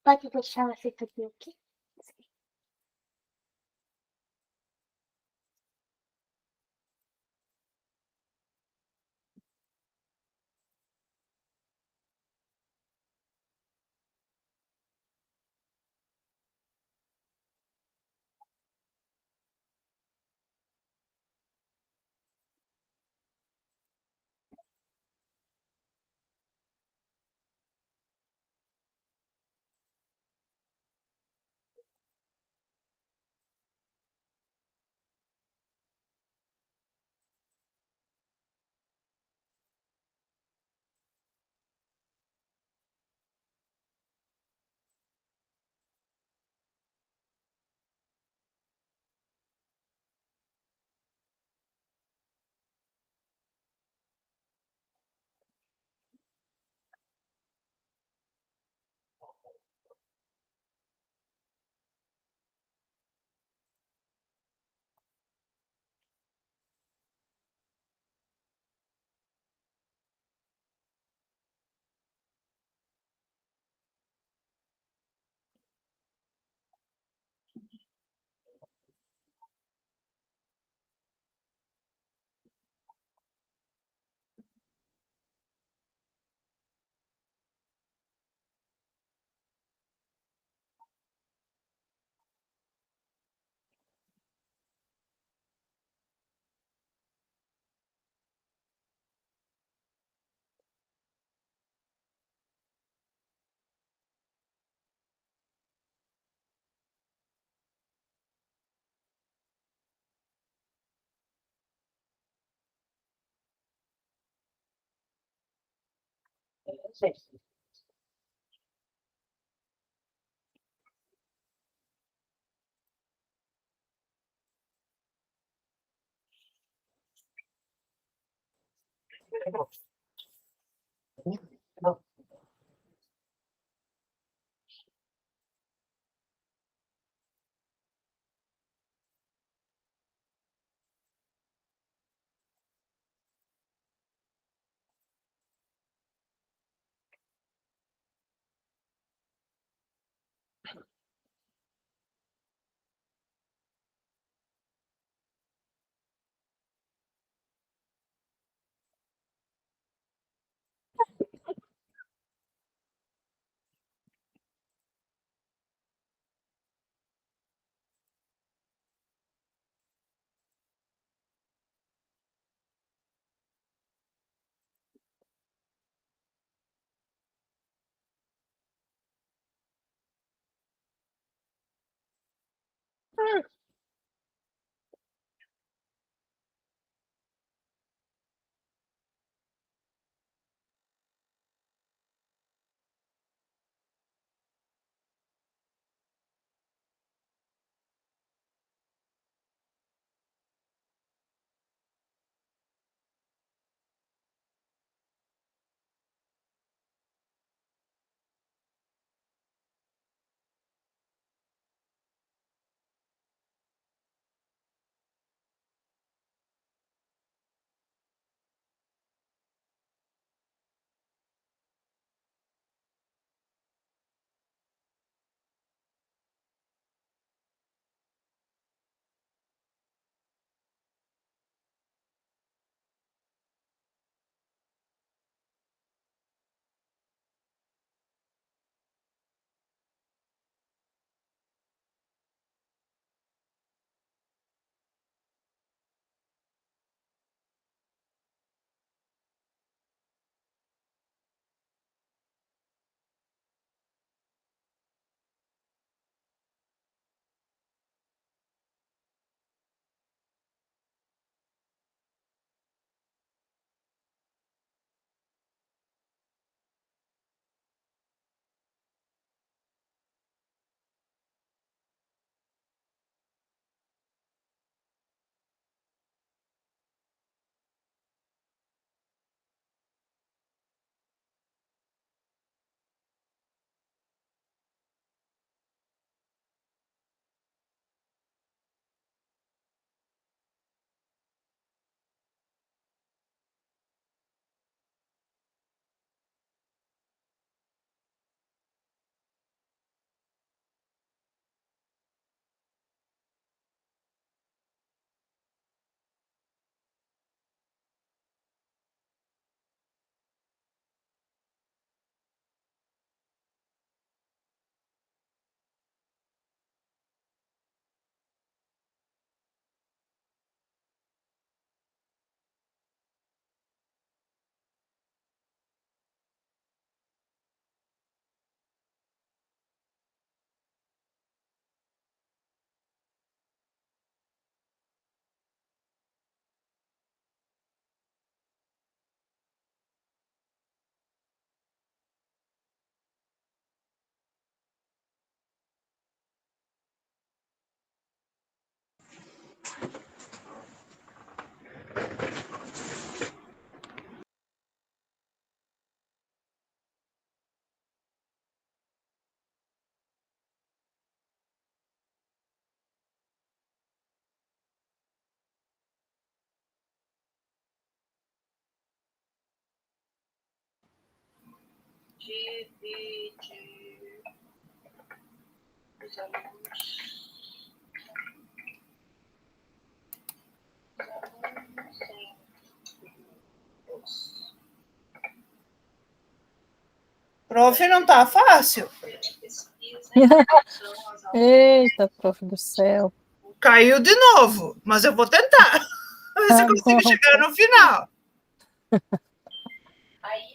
Pode deixar ela ficar aqui. Dividir os alunos. Prof, não tá fácil. Eita, prof do céu. Caiu de novo, mas eu vou tentar. Ver se Tá consigo bom. chegar no final.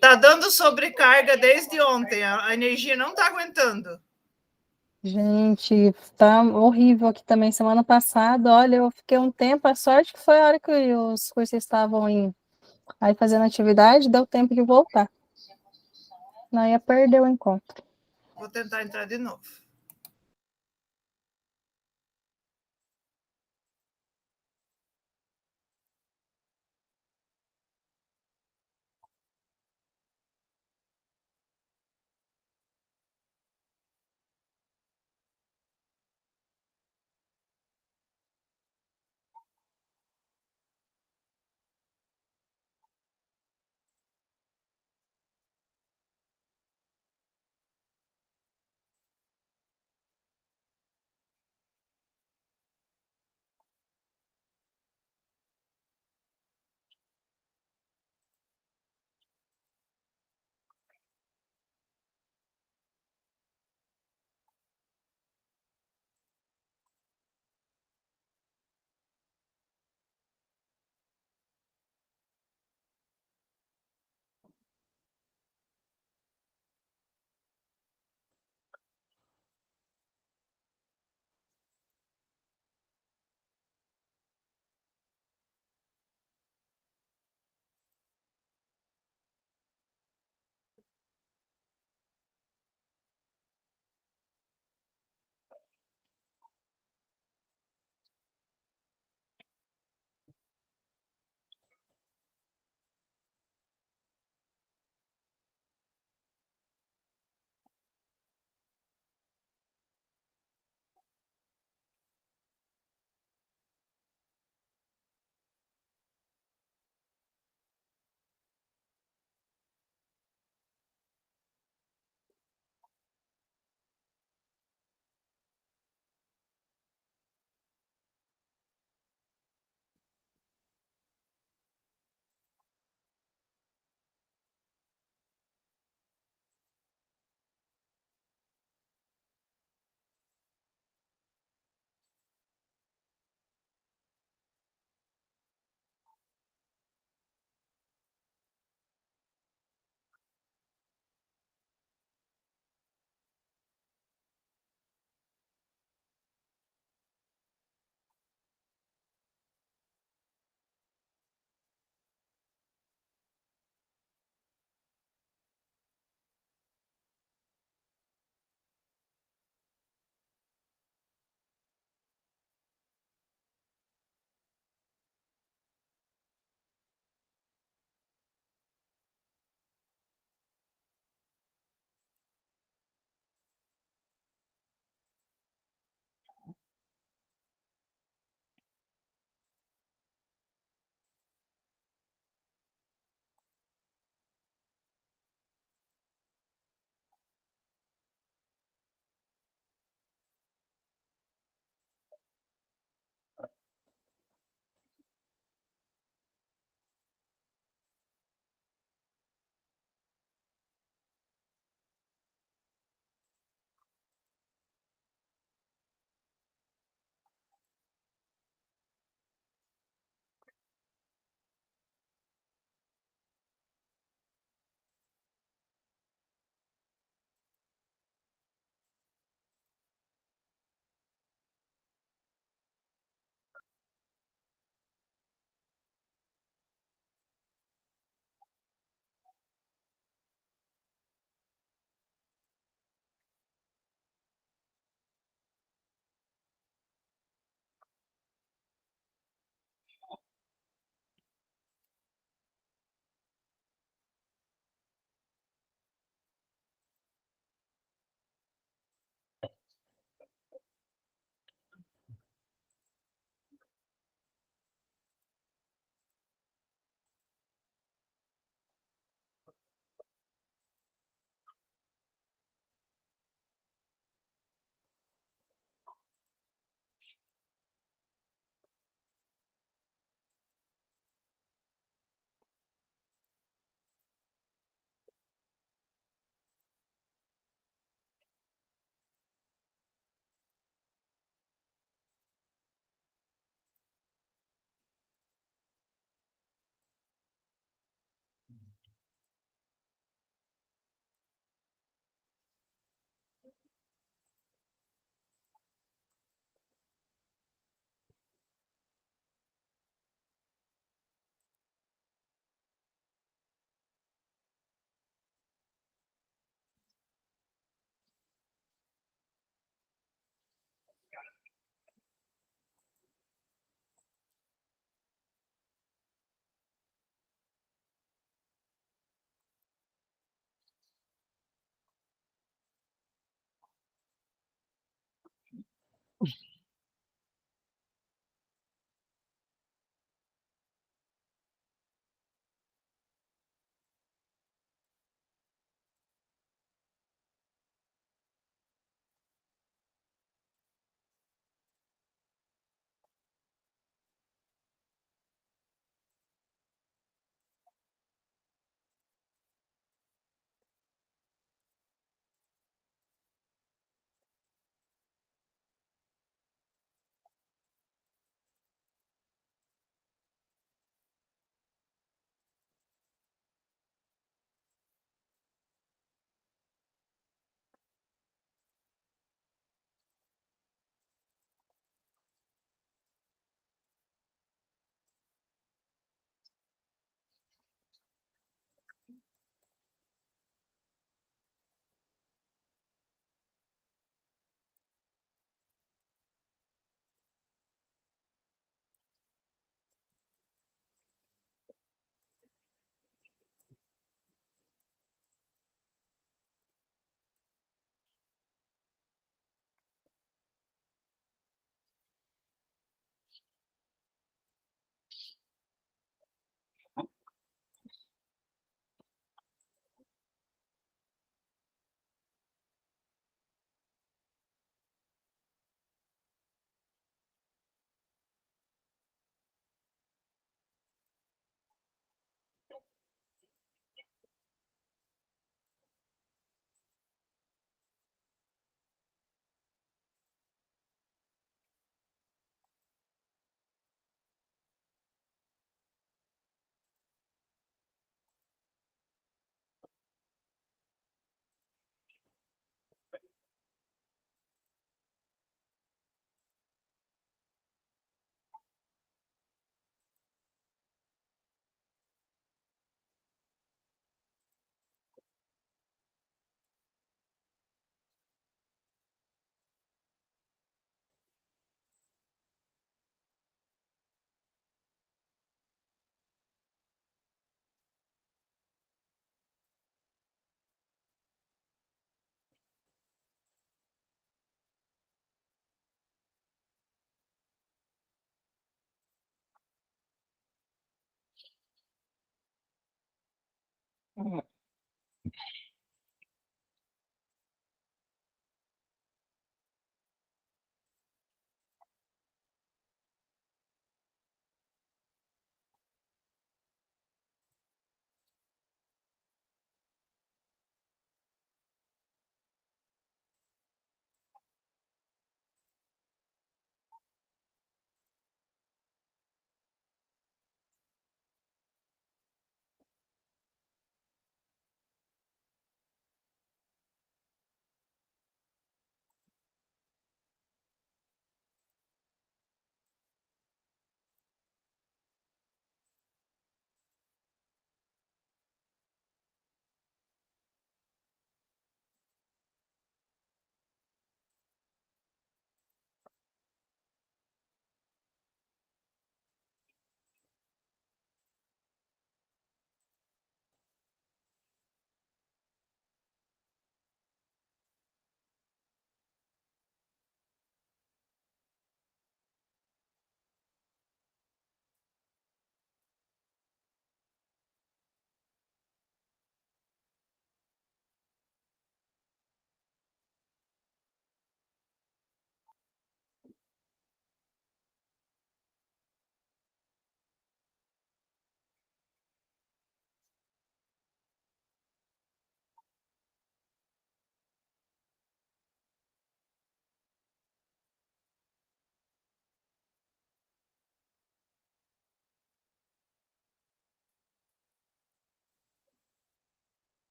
Tá dando sobrecarga desde ontem. A energia não tá aguentando. Gente, tá horrível aqui também. Semana passada, olha, eu fiquei um tempo, a sorte que foi a hora que os cursos estavam aí fazendo atividade, deu tempo de voltar. Não ia perder o encontro. Vou tentar entrar de novo.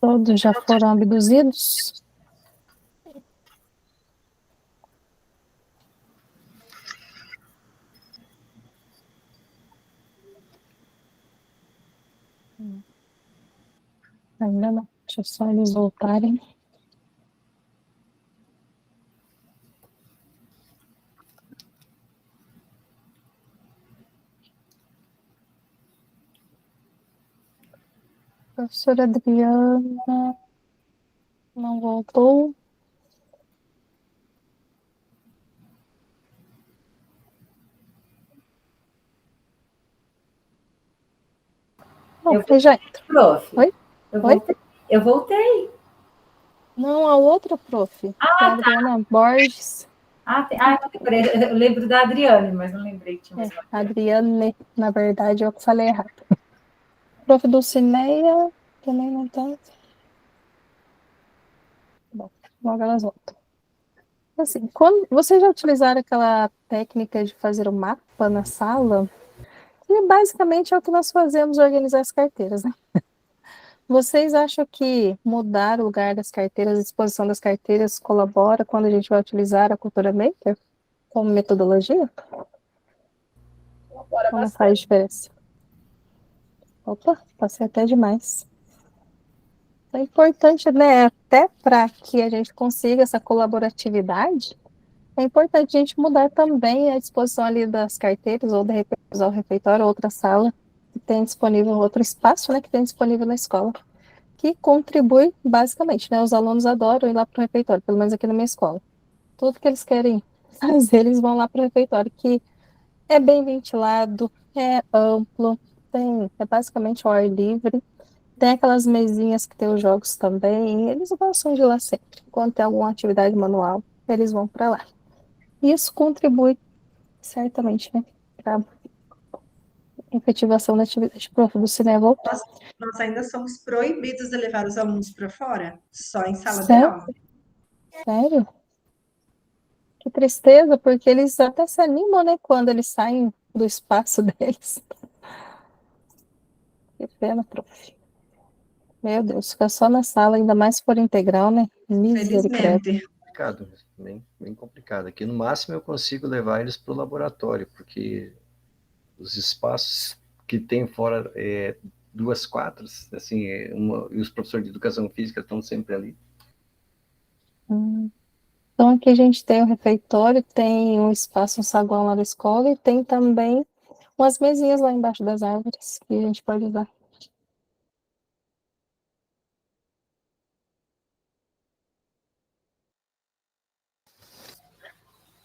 Todos já foram abduzidos? Ainda não. Deixa só eles voltarem. Professora Adriana não voltou. Bom, Eu já entra. Prof, Oi? Oi? Eu voltei. Não, a outra prof. Que é a Adriana Borges. Eu lembro da Adriane, mas não lembrei que tinha mais uma. Adriane, na verdade, eu falei errado. Prof. Dulcineia também não tá. Bom, logo elas voltam. Assim, quando vocês já utilizaram aquela técnica de fazer o mapa na sala? E basicamente é o que nós fazemos organizar as carteiras, né? Vocês acham que mudar o lugar das carteiras, a disposição das carteiras, colabora quando a gente vai utilizar a Cultura Maker como metodologia? Colabora Ou não bastante. faz diferença? Opa, passei até demais. É importante, né? Até para que a gente consiga essa colaboratividade, é importante a gente mudar também a disposição ali das carteiras, ou de repente usar o refeitório, outra sala que tem disponível, outro espaço, né, que tem disponível na escola, que contribui basicamente, né? Os alunos adoram ir lá para o refeitório, pelo menos aqui na minha escola. Tudo que eles querem fazer, eles vão lá para o refeitório, que é bem ventilado, é amplo, é basicamente ao ar livre. Tem aquelas mesinhas que tem os jogos também, eles gostam de ir lá sempre. Quando tem alguma atividade manual, eles vão para lá. Isso contribui, certamente, né, para a efetivação da atividade. Prof. do cinema. Nós ainda somos proibidos de levar os alunos para fora, só em sala de Sério? aula. Sério? Que tristeza, porque eles até se animam, né, quando eles saem do espaço deles. Que pena, prof. Meu Deus, ficar só na sala, ainda mais se for integral, né? Misericórdia. Felizmente. Complicado, bem complicado. Aqui no máximo eu consigo levar eles para o laboratório, porque os espaços que tem fora 2 quadras, assim, e os professores de educação física estão sempre ali. Então aqui a gente tem o refeitório, tem um espaço, um saguão lá da escola e tem também umas mesinhas lá embaixo das árvores que a gente pode usar.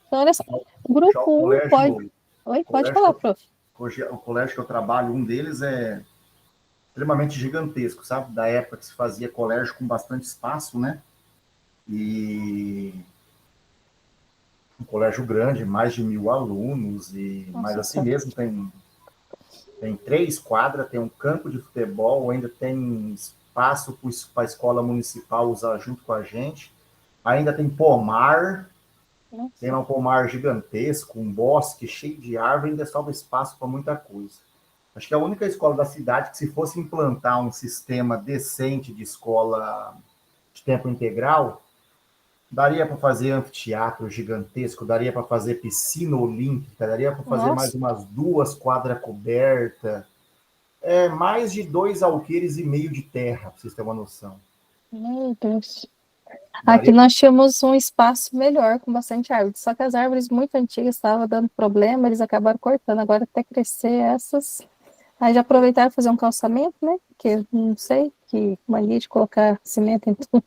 Então, olha só, o grupo 1 pode... Oi, pode falar, prof. Hoje, o colégio que eu trabalho, um deles é extremamente gigantesco, sabe? Da época que se fazia colégio com bastante espaço, né? E um colégio grande, mais de 1.000 alunos, mas assim mesmo tem 3 quadras, tem um campo de futebol, ainda tem espaço para a escola municipal usar junto com a gente, ainda tem pomar, tem um pomar gigantesco, um bosque cheio de árvore, ainda sobra espaço para muita coisa. Acho que é a única escola da cidade que, se fosse implantar um sistema decente de escola de tempo integral, daria para fazer anfiteatro gigantesco, daria para fazer piscina olímpica, daria para fazer mais umas 2 quadras cobertas, mais de 2 alqueires e meio de terra, para vocês terem uma noção. Meu Deus. Aqui nós tínhamos um espaço melhor, com bastante árvore, só que as árvores muito antigas estavam dando problema, eles acabaram cortando, agora até crescer essas... Aí já aproveitaram para fazer um calçamento, né? Porque não sei, que mania de colocar cimento em tudo.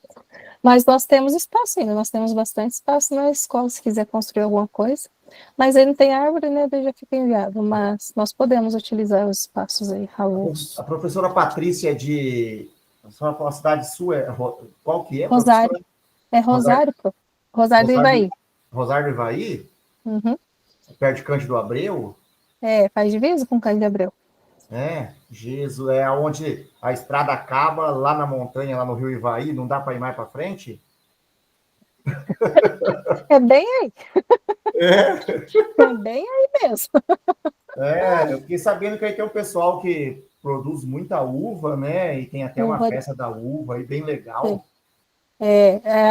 Mas nós temos espaço ainda, nós temos bastante espaço na escola, se quiser construir alguma coisa. Mas aí não tem árvore, né? Daí já fica inviável, mas nós podemos utilizar os espaços aí, A professora Patrícia é de... A cidade sua, qual que é, Rosário. professora? É Rosário, pô. Rosário do Ivaí. Rosário do Ivaí? Uhum. Perto de Cândido Abreu? Faz divisa com Cândido Abreu. Jesus, é onde a estrada acaba, lá na montanha, lá no Rio Ivaí, não dá para ir mais para frente? É bem aí. É bem aí mesmo. Eu fiquei sabendo que aí tem um pessoal que produz muita uva, né? E tem até uma festa da uva aí, bem legal.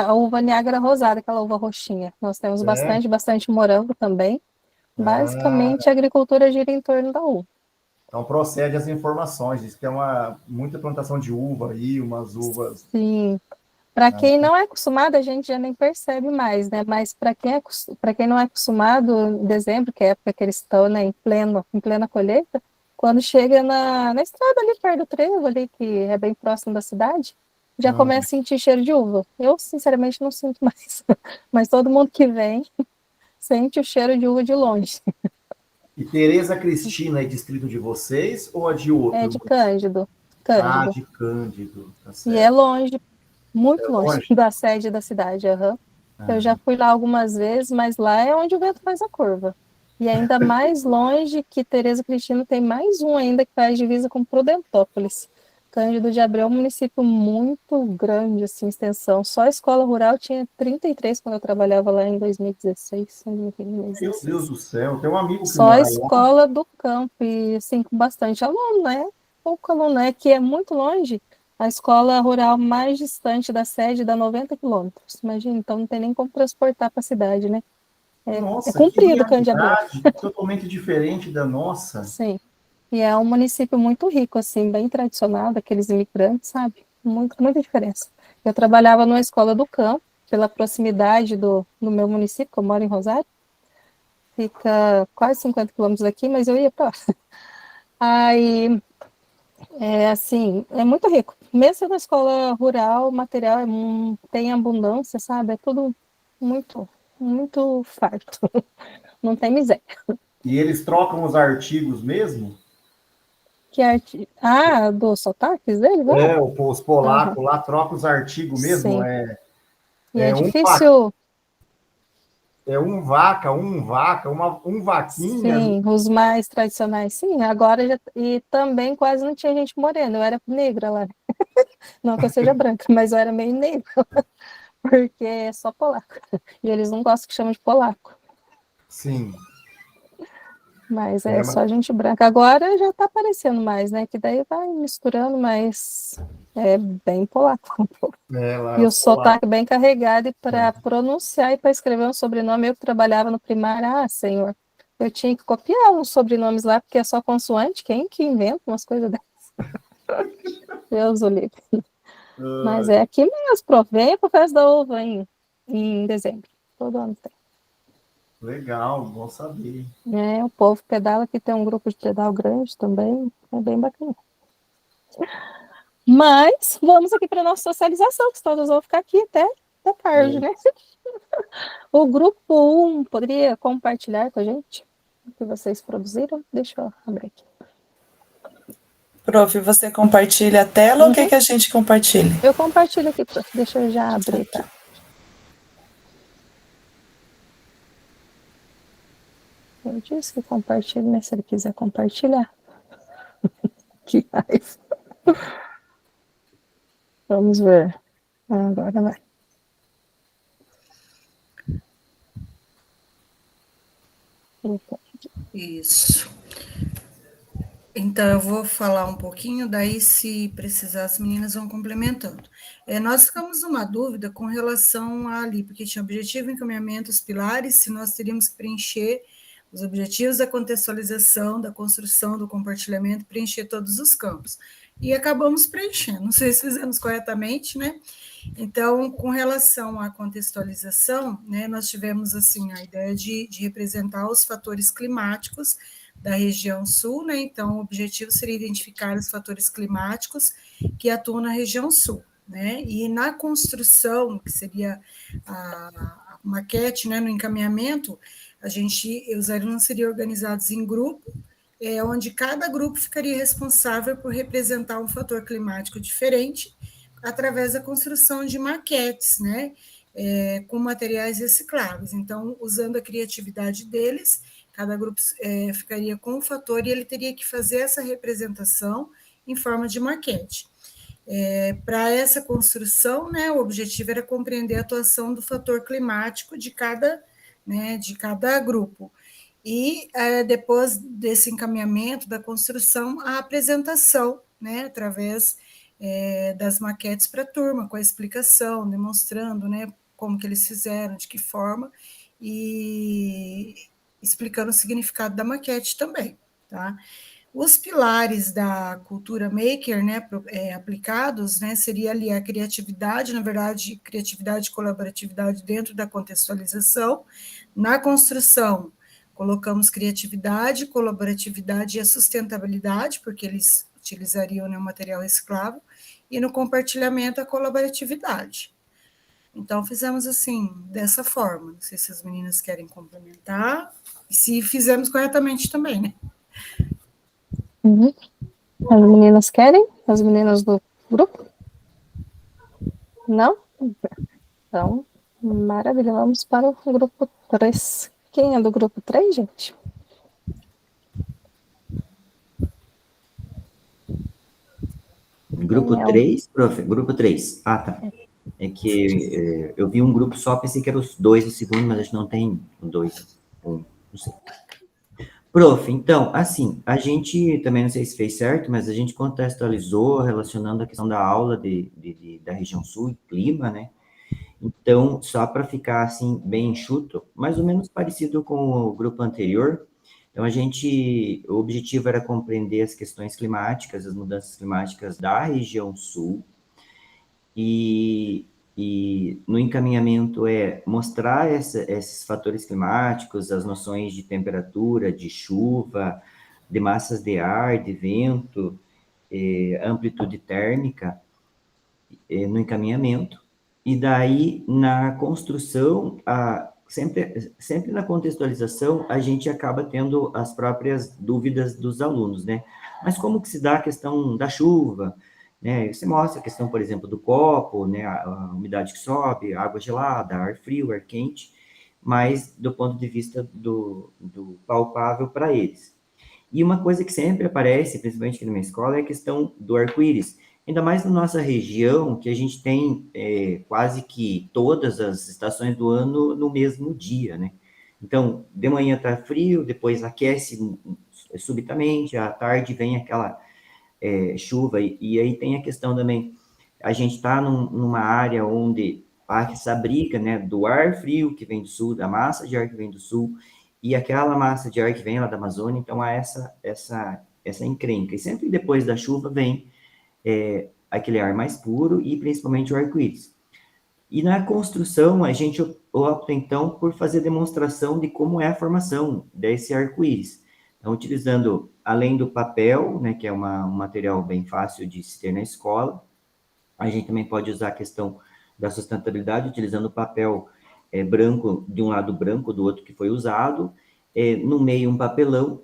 A uva Niágara rosada, aquela uva roxinha. Nós temos bastante morango também. Basicamente, a agricultura gira em torno da uva. Então procede as informações, diz que é muita plantação de uva aí, umas uvas. Sim. Para quem não é acostumado, a gente já nem percebe mais, né? Mas para quem não é acostumado, em dezembro, que é a época que eles estão, né, em plena colheita, quando chega na estrada ali perto do trevo, ali, que é bem próximo da cidade, já começa a sentir cheiro de uva. Eu, sinceramente, não sinto mais. Mas todo mundo que vem sente o cheiro de uva de longe. E Tereza Cristina é distrito de vocês ou a de outro? É de Cândido. Ah, Cândido. de Cândido, tá E é certo. longe, muito É longe longe? da sede da cidade. Aham. Eu já fui lá algumas vezes, mas lá é onde o vento faz a curva. E ainda mais longe que Tereza Cristina tem mais um ainda que faz divisa com Prudentópolis. Cândido de Abreu é um município muito grande, assim, extensão. Só a escola rural tinha 33 quando eu trabalhava lá em 2016. Meu Deus do céu, tem um amigo que Só a mora lá. escola do campo, e assim, com bastante aluno, né? Pouco aluno, né? Que é muito longe. A escola rural mais distante da sede dá 90 quilômetros. Imagina, então não tem nem como transportar para a cidade, né? É Nossa, que comprido Cândido de Abreu. realidade totalmente diferente da nossa. Sim. E é um município muito rico, assim, bem tradicional, daqueles imigrantes, sabe? Muita diferença. Eu trabalhava numa escola do campo, pela proximidade do meu município, que eu moro em Rosário. Fica quase 50 quilômetros daqui, mas eu ia para lá. Aí, assim, é muito rico. Mesmo na escola rural, o material tem abundância, sabe? É tudo muito, muito farto. Não tem miséria. E eles trocam os artigos mesmo? Que arte... Ah, dos sotaques deles? É, os polacos lá trocam os artigos mesmo. Sim. E É é um difícil. É um vaca, um vaquinha. Sim, os mais tradicionais, sim. Agora já. E também quase não tinha gente morena. Eu era negra lá. Não que eu seja branca, mas eu era meio negra. Porque é só polaco. E eles não gostam que chamam de polaco. Sim. Mas é só gente branca. Agora já tá aparecendo mais, né? Que daí vai misturando, mas é bem polaco. Lá, E o sotaque bem carregado, e para pronunciar e para escrever um sobrenome, eu que trabalhava no primário, senhor, eu tinha que copiar uns sobrenomes lá, porque é só consoante, quem que inventa umas coisas dessas? Deus o livre. Mas é aqui mesmo, provei pro festa da uva em dezembro. Todo ano tem. Legal, bom saber. O povo pedala, aqui tem um grupo de pedal grande também, é bem bacana. Mas vamos aqui para a nossa socialização, que todos vão ficar aqui até tarde, né? O grupo 1 poderia compartilhar com a gente o que vocês produziram? Deixa eu abrir aqui. Prof, você compartilha a tela ou quer que a gente compartilhe? Eu compartilho aqui, prof. Deixa eu já abrir aqui. Eu disse que compartilho, né? Se ele quiser compartilhar. Que raiva. Vamos ver. Agora vai. Isso. Então, eu vou falar um pouquinho, daí, se precisar, as meninas vão complementando. Nós ficamos numa dúvida com relação ali, porque tinha objetivo, encaminhamento, os pilares, se nós teríamos que preencher os objetivos da contextualização, da construção, do compartilhamento, preencher todos os campos. E acabamos preenchendo, não sei se fizemos corretamente, né? Então, com relação à contextualização, né, nós tivemos, assim, a ideia de representar os fatores climáticos da região sul, né? Então, o objetivo seria identificar os fatores climáticos que atuam na região sul, né? E na construção, que seria a maquete, né, no encaminhamento, os alunos seriam organizados em grupo, onde cada grupo ficaria responsável por representar um fator climático diferente, através da construção de maquetes, né, com materiais recicláveis. Então, usando a criatividade deles, cada grupo ficaria com um fator e ele teria que fazer essa representação em forma de maquete. Para essa construção, né, o objetivo era compreender a atuação do fator climático de cada grupo. E depois desse encaminhamento da construção, a apresentação, né, através das maquetes para a turma, com a explicação, demonstrando, né, como que eles fizeram, de que forma, e explicando o significado da maquete também, tá? Os pilares da cultura maker, né, aplicados, né, seria ali a criatividade, na verdade, criatividade e colaboratividade dentro da contextualização. Na construção, colocamos criatividade, colaboratividade e a sustentabilidade, porque eles utilizariam, né, o material reciclável, e no compartilhamento, a colaboratividade. Então, fizemos assim, dessa forma. Não sei se as meninas querem complementar, e se fizemos corretamente também, né? Uhum. As meninas querem? As meninas do grupo? Não? Então, maravilha. Vamos para o grupo 3. Quem é do grupo 3, gente? Grupo 3, prof? Grupo 3. Ah, tá. É que eu vi um grupo só, pensei que eram os 2 do segundo, mas acho que não tem 2, não sei. Prof, então, assim, a gente, também não sei se fez certo, mas a gente contextualizou relacionando a questão da aula da região sul e clima, né? Então, só para ficar, assim, bem enxuto, mais ou menos parecido com o grupo anterior. Então, o objetivo era compreender as questões climáticas, as mudanças climáticas da região sul, e no encaminhamento mostrar esses fatores climáticos, as noções de temperatura, de chuva, de massas de ar, de vento, amplitude térmica, no encaminhamento. E daí, na construção, sempre na contextualização, a gente acaba tendo as próprias dúvidas dos alunos, né? Mas como que se dá a questão da chuva, né? Você mostra a questão, por exemplo, do copo, né? A umidade que sobe, água gelada, ar frio, ar quente, mas do ponto de vista do palpável para eles. E uma coisa que sempre aparece, principalmente aqui na minha escola, é a questão do arco-íris. Ainda mais na nossa região, que a gente tem quase que todas as estações do ano no mesmo dia, né? Então, de manhã está frio, depois aquece subitamente, à tarde vem aquela chuva, e aí tem a questão também, a gente está numa área onde há essa briga, né, do ar frio que vem do sul, da massa de ar que vem do sul, e aquela massa de ar que vem lá da Amazônia, então há essa encrenca. E sempre depois da chuva vem aquele ar mais puro e principalmente o arco-íris. E na construção, a gente opta, então, por fazer demonstração de como é a formação desse arco-íris. Então, utilizando, além do papel, né, que é um material bem fácil de se ter na escola, a gente também pode usar a questão da sustentabilidade, utilizando o papel branco, de um lado branco, do outro que foi usado, no meio um papelão,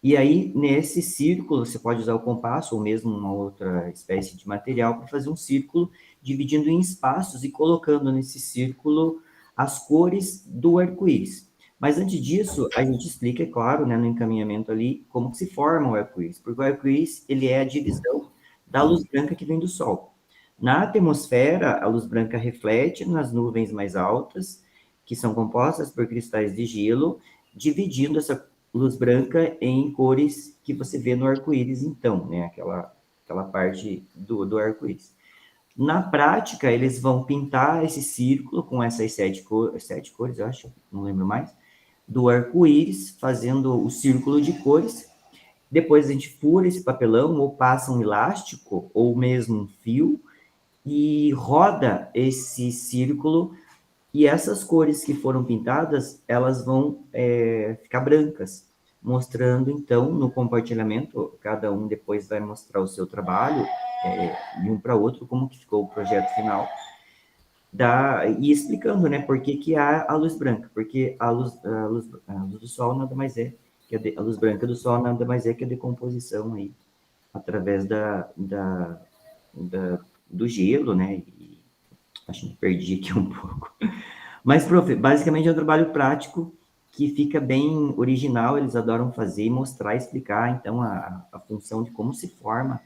e aí, nesse círculo, você pode usar o compasso ou mesmo uma outra espécie de material para fazer um círculo, dividindo em espaços e colocando nesse círculo as cores do arco-íris. Mas antes disso, a gente explica, é claro, né, no encaminhamento ali, como que se forma o arco-íris, porque o arco-íris, ele é a divisão da luz branca que vem do Sol. Na atmosfera, a luz branca reflete nas nuvens mais altas, que são compostas por cristais de gelo, dividindo essa luz branca em cores que você vê no arco-íris, então, né, aquela parte do arco-íris. Na prática, eles vão pintar esse círculo com essas 7 cores, eu acho, não lembro mais, do arco-íris, fazendo o círculo de cores. Depois a gente fura esse papelão, ou passa um elástico, ou mesmo um fio, e roda esse círculo, e essas cores que foram pintadas, elas vão ficar brancas, mostrando, então, no compartilhamento, cada um depois vai mostrar o seu trabalho, de um para outro, como que ficou o projeto final, e explicando, né, por que há a luz branca, porque a luz do Sol nada mais é, a luz branca do Sol nada mais é que a decomposição aí, através do gelo, né, e acho que perdi aqui um pouco. Mas, prof, basicamente é um trabalho prático que fica bem original, eles adoram fazer e mostrar, explicar, então, a função de como se forma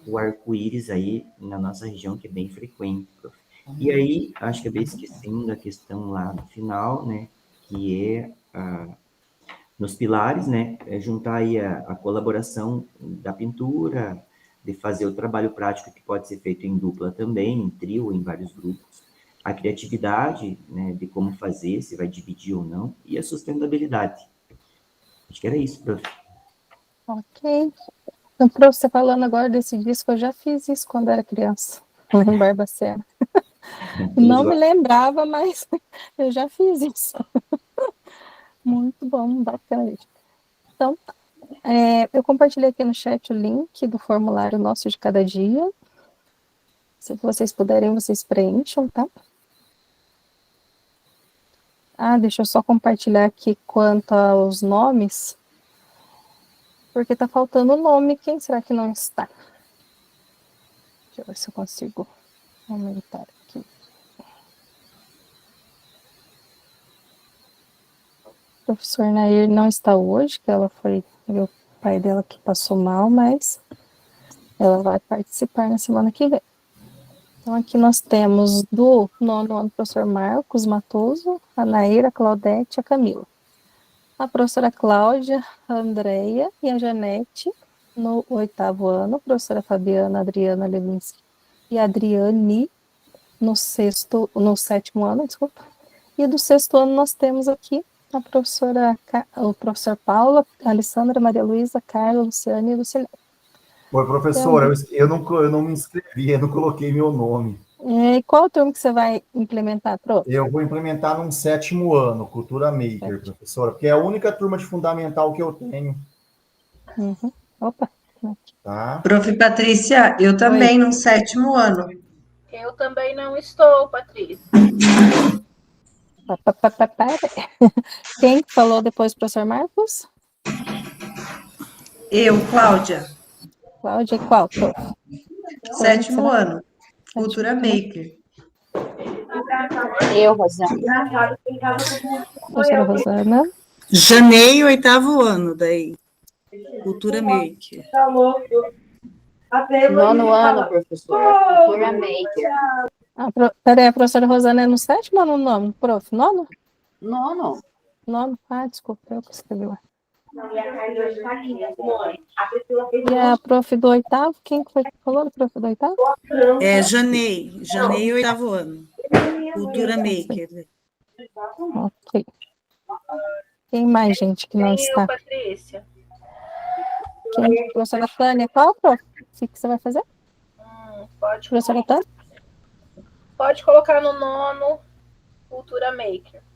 o arco-íris aí na nossa região, que é bem frequente, prof. E aí, acho que eu esquecendo a questão lá do final, né, que é nos pilares, né, juntar aí a colaboração da pintura, de fazer o trabalho prático que pode ser feito em dupla também, em trio, em vários grupos, a criatividade, né, de como fazer, se vai dividir ou não, e a sustentabilidade. Acho que era isso, prof. Ok. Então, para você falando agora desse disco, eu já fiz isso quando era criança, lá em Barbacena. Não me lembrava, mas eu já fiz isso. Muito bom, bacana. Então, eu compartilhei aqui no chat o link do formulário nosso de cada dia. Se vocês puderem, vocês preencham, tá? Deixa eu só compartilhar aqui quanto aos nomes, porque tá faltando o nome. Quem será que não está? Deixa eu ver se eu consigo aumentar aqui. O professor Nair não está hoje, que ela foi, o pai dela que passou mal, mas ela vai participar na semana que vem. Então, aqui nós temos do 9º ano o professor Marcos Matoso, a Naira, a Claudete e a Camila. A professora Cláudia, a Andréia e a Janete, no 8º ano, a professora Fabiana, Adriana Levinsky e a Adriane, no 7º ano, desculpa. E do 6º ano nós temos aqui o professor Paulo, a Alessandra, Maria Luísa, Carla, Luciane e Lucilene. Oi, professora, eu não me inscrevi, eu não coloquei meu nome. E qual turma que você vai implementar, prof? Eu vou implementar num 7º ano, Cultura Maker, professora, porque é a única turma de fundamental que eu tenho. Uhum. Opa. Tá? Prof. Patrícia, eu também no 7º ano. Eu também não estou, Patrícia. Quem falou depois, professor Marcos? Eu, Cláudia. Cláudia, qual, prof? 7º ano, Cultura Maker. Eu, Rosana. Professora Rosana. Janeiro, 8º ano, daí. Cultura Maker. 9º ano, professora. Cultura Maker. Peraí, a professora Rosana é no 7º ou no 9º, prof? 9º? 9º. 9º? Desculpa, eu que escrevi lá. E a prof do 8º, quem foi que falou do prof do 8º? Janeiro, 8º ano. Cultura Maker. Ok. Quem mais, gente, que não está? Patrícia. Quem? Professora Tânia, qual, prof? O que você vai fazer? Pode. Professora Tânia? Pode colocar no 9º, Cultura Maker.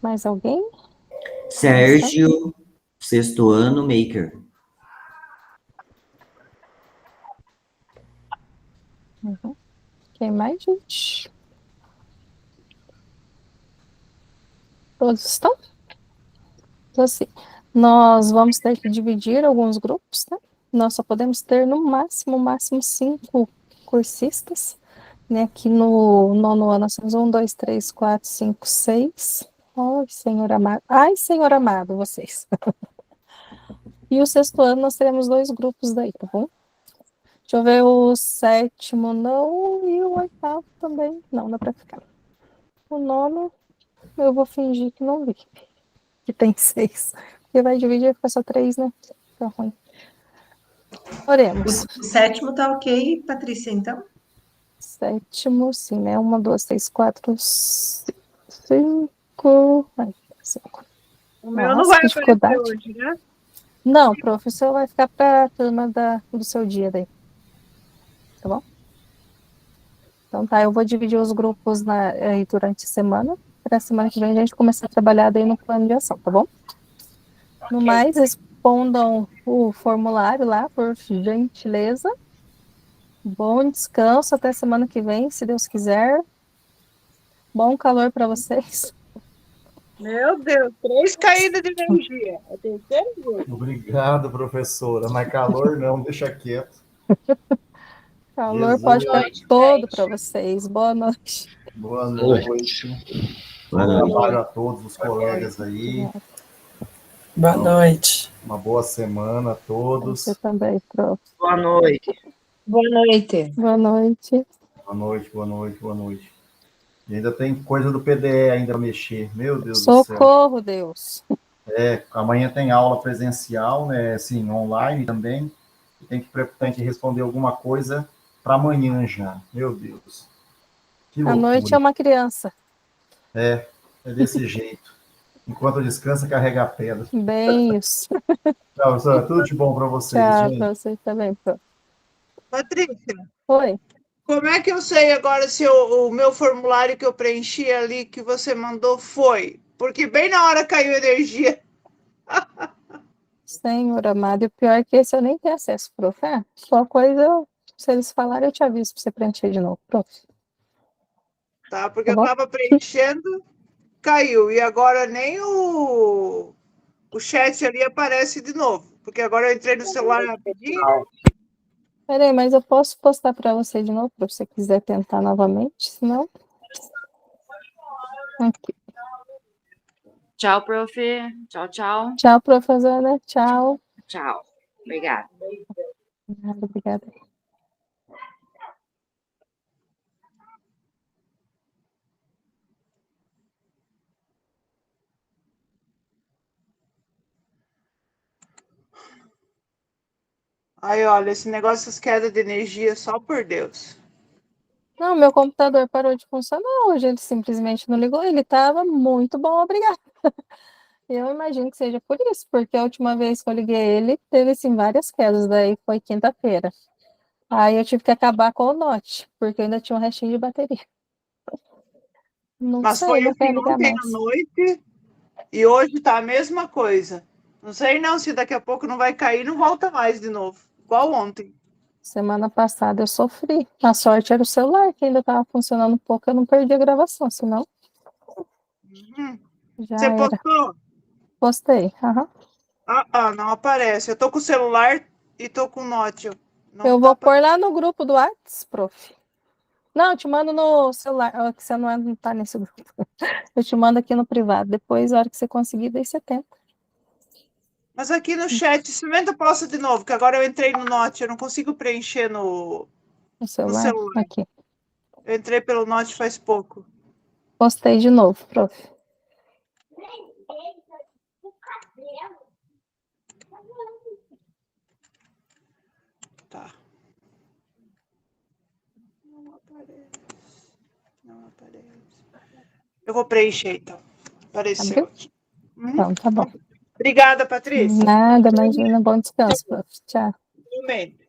Mais alguém? Sérgio, 6º ano, Maker. Uhum. Quem mais, gente? Todos estão? Então, assim, nós vamos ter que dividir alguns grupos, tá? Nós só podemos ter, no máximo 5 cursistas, né? Aqui no 9º ano nós temos 1, 2, 3, 4, 5, 6. Ai, Senhor amado. Ai, Senhor amado, vocês. E o 6º ano nós teremos 2 grupos daí, tá bom? Deixa eu ver, o 7º não, e o 8º também não dá pra ficar. O 9º, eu vou fingir que não vi, que tem 6. Porque vai dividir, vai ficar só 3, né? Fica ruim. Oremos. O 7º tá ok, Patrícia, então? 7º, sim, né? 1, 2, 3, 4, 5. 5. O meu não vai aparecer hoje, né? Não, professor, vai ficar para a turma do seu dia daí. Tá bom? Então tá, eu vou dividir os grupos aí durante a semana, para a semana que vem a gente começar a trabalhar daí no plano de ação, tá bom? No mais, respondam o formulário lá, por gentileza. Bom descanso, até semana que vem, se Deus quiser. Bom calor para vocês. Meu Deus, 3 caídas de energia. É terceiro dia. Obrigado, professora. Mas calor não, deixa quieto. Calor Jesus. pode ficar todo para vocês. Boa noite. Boa noite. Bom trabalho a todos os colegas aí. Boa noite. Uma boa semana a todos. Você também, prof. Boa noite. Boa noite. Boa noite. Boa noite, boa noite, boa noite. E ainda tem coisa do PDE ainda a mexer. Meu Deus do céu. Socorro, Deus. Amanhã tem aula presencial, né? Assim, online também. Tem que responder alguma coisa para amanhã já. Meu Deus. Que A loucura. noite é uma criança. É desse jeito. Enquanto descansa, carrega a pedra. Bem isso. Tchau, professora. Tudo de bom para vocês, Tchau, gente. para vocês também, prof. Patrícia, Oi. como é que eu sei agora se o meu formulário que eu preenchi ali, que você mandou, foi? Porque bem na hora caiu energia. Senhor amado, e o pior é que esse eu nem tenho acesso, prof. Só coisa, se eles falarem, eu te aviso para você preencher de novo, prof. Tá, porque Tá eu bom? estava preenchendo, caiu. E agora nem o chat ali aparece de novo. Porque agora eu entrei no celular rapidinho. Peraí, mas eu posso postar para você de novo, se você quiser tentar novamente, senão... Aqui. Tchau, prof. Tchau, tchau. Tchau, professora. Tchau. Tchau. Obrigada. Obrigada. Aí, olha, esse negócio, essas quedas de energia, só por Deus. Não, meu computador parou de funcionar hoje, ele simplesmente não ligou, ele estava muito bom, obrigada. Eu imagino que seja por isso, porque a última vez que eu liguei ele, teve, assim, várias quedas, daí foi quinta-feira. Aí eu tive que acabar com o Note, porque eu ainda tinha um restinho de bateria. Não Mas sei, foi não quero assim ligar ontem mais. à noite e hoje tá a mesma coisa. Não sei não se daqui a pouco não vai cair e não volta mais de novo. Igual ontem. Semana passada eu sofri. A sorte era o celular, que ainda estava funcionando um pouco, eu não perdi a gravação, senão já Você era. postou? Postei, aham. Não aparece. Eu tô com o celular e tô com o Note. Eu vou pôr lá no grupo do WhatsApp, prof. Não, eu te mando no celular, que você não tá nesse grupo. Eu te mando aqui no privado. Depois, a hora que você conseguir, daí você tenta. Mas aqui no chat, experimenta, posta de novo, que agora eu entrei no Note, eu não consigo preencher no celular. Aqui. Eu entrei pelo Note faz pouco. Postei de novo, prof. Tá. Não aparece. Eu vou preencher, então. Apareceu aqui. Então, tá bom. Obrigada, Patrícia. Nada, imagina. Bom descanso, prof. Tchau. Momento.